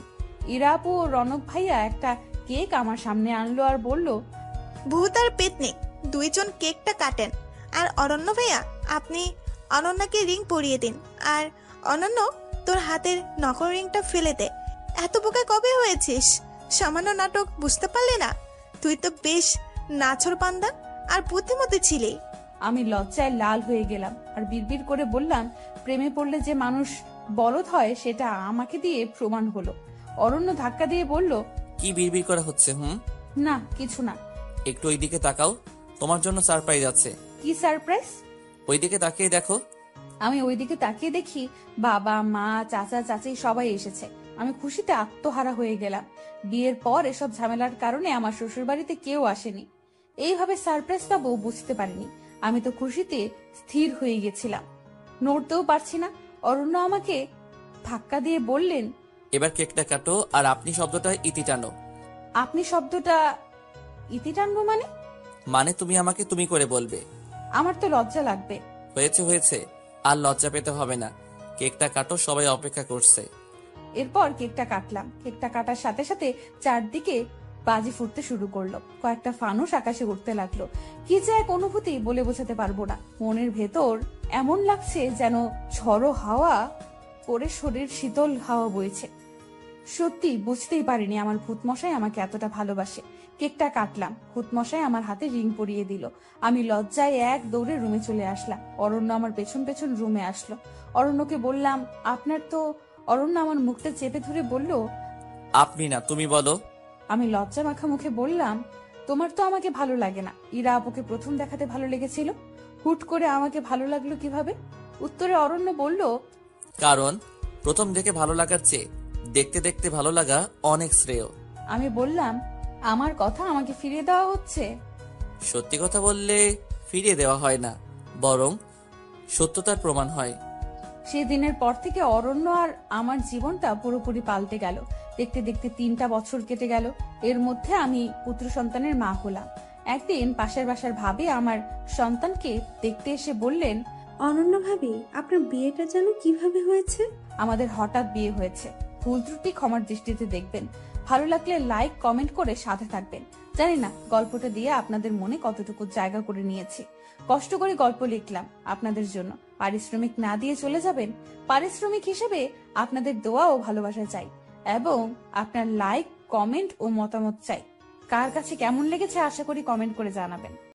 A: ইরা আপু ও রনক ভাইয়া একটা কেক আমার সামনে আনলো আর বলল,
F: ভূত আর পেতনি দুইজন কেকটা কাটেন। আর অরণ্য ভাইয়া, আপনি অনন্যাকে রিং পরিয়ে দিন। আর অনন্য, তোর হাতের নকল রিংটা ফেলে দে। এত বোকা কবে হয়েছিস? সামান্য নাটক বুঝতে পারলি না? তুই তো বেশ নাছর পান্দা আর বুদ্ধিমতী ছিলি।
A: আমি লজ্জায় লাল হয়ে গেলাম আর বিড়বিড় করে বললাম, প্রেমে পড়লে যে মানুষ বলদ হয় সেটা আমাকে দিয়ে প্রমাণ হলো। অরণ্য ধাক্কা দিয়ে বলল,
D: কি বিড়বিড় করা হচ্ছে?
A: না কিছু না।
D: একটু ওইদিকে তাকাও, তোমার জন্য সারপ্রাইজ আছে।
A: কি সারপ্রাইজ?
D: ওইদিকে তাকিয়ে দেখো।
A: আমি ওইদিকে তাকিয়ে দেখি বাবা, মা, চাচা, চাচি সবাই এসেছে। আমি খুশিতে আত্মহারা হয়ে গেলাম। বিয়ের পর এসব ঝামেলার কারণে আমার শ্বশুর বাড়িতে কেউ আসেনি। এইভাবে সারপ্রাইজ পাবো বুঝতে পারিনি। আমি তো খুশিতে স্থির হয়ে গেছিলাম, নড়তেও পারছি না। অরণ্য আমাকে ধাক্কা দিয়ে বললেন,
D: এবার কেকটা কাটো আর আপনি শব্দটা ইতি টানো।
A: আপনি শব্দটা ইতি টানবো মানে?
D: মানে তুমি আমাকে তুমি করে বলবে।
A: আমার তো লজ্জা লাগবে।
D: হয়েছে হয়েছে, আর লজ্জা পেতে হবে না। কেকটা কাটো, সবাই অপেক্ষা করছে।
A: এরপর কেকটা কাটলাম। কেকটা কাটার সাথে সাথে চারদিকে বাজি ফুটতে শুরু করলো, কয়েকটা ফানুস আকাশে উঠতে লাগলো। কি যে এক অনুভূতি বলে বোঝাতে পারবো না। মনের ভেতর এমন লাগছে যেন ঝড়ো হাওয়া করে শরীর শীতল হাওয়া বইছে। সত্যি বুঝতেই পারিনি আমার ভূতমশাই আমাকে এতটা ভালোবাসে। কেকটা কাটলাম, ভূতমশাই আমার হাতে রিং পরিয়ে দিল। আমি লজ্জায় এক দৌড়ে রুমে চলে আসলাম। অরণ্য আমার পেছন পেছন রুমে আসলো। অরণ্যকে বললাম, আপনার তো। অরণ্য আমার মুখটা চেপে ধরে বলল,
D: আপনি না, তুমি বলো।
A: আমি লজ্জা মাখা মুখে বললাম, তোমার তো আমাকে ভালো লাগে না। ইরা আপুকে প্রথম দেখাতে ভালো লেগেছিল, হুট করে আমাকে ভালো লাগলো কিভাবে? উত্তরে অরণ্য বলল,
D: কারণ প্রথম দেখে ভালো লাগার চেয়ে দেখতে দেখতে ভালো লাগা অনেক শ্রেয়।
A: আমি বললাম, আমার কথা আমাকে ফিরিয়ে দেওয়া হচ্ছে?
D: সত্যি কথা বললে ফিরিয়ে দেওয়া হয় না, বরং সত্যতার প্রমাণ হয়।
A: সেই দিনের পর থেকে অরণ্য আর আমার জীবনটা পুরোপুরি পাল্টে গেল। দেখতে দেখতে 3টা বছর কেটে গেল। এর মধ্যে আমি পুত্র সন্তানের মা হলাম। একদিন পাশের বাসার ভাবি আমার সন্তানকে দেখতে এসে বললেন,
B: অনন্য ভাবি, আপনার বিয়েটা যেন কিভাবে হয়েছে?
A: আমাদের হঠাৎ বিয়ে হয়েছে। ভুল ত্রুটি ক্ষমার দৃষ্টিতে দেখবেন। ভালো লাগলে লাইক কমেন্ট করে সাথে থাকবেন। জানি না গল্পটা দিয়ে আপনাদের মনে কতটুকু জায়গা করে নিয়েছি। কষ্ট করে গল্প লিখলাম আপনাদের জন্য। পারিশ্রমিক না দিয়ে চলে যাবেন। পারিশ্রমিক হিসেবে আপনাদের দোয়া ও ভালোবাসা চাই, এবং আপনার লাইক, কমেন্ট ও মতামত চাই। কার কাছে কেমন লেগেছে আশা করি কমেন্ট করে জানাবেন।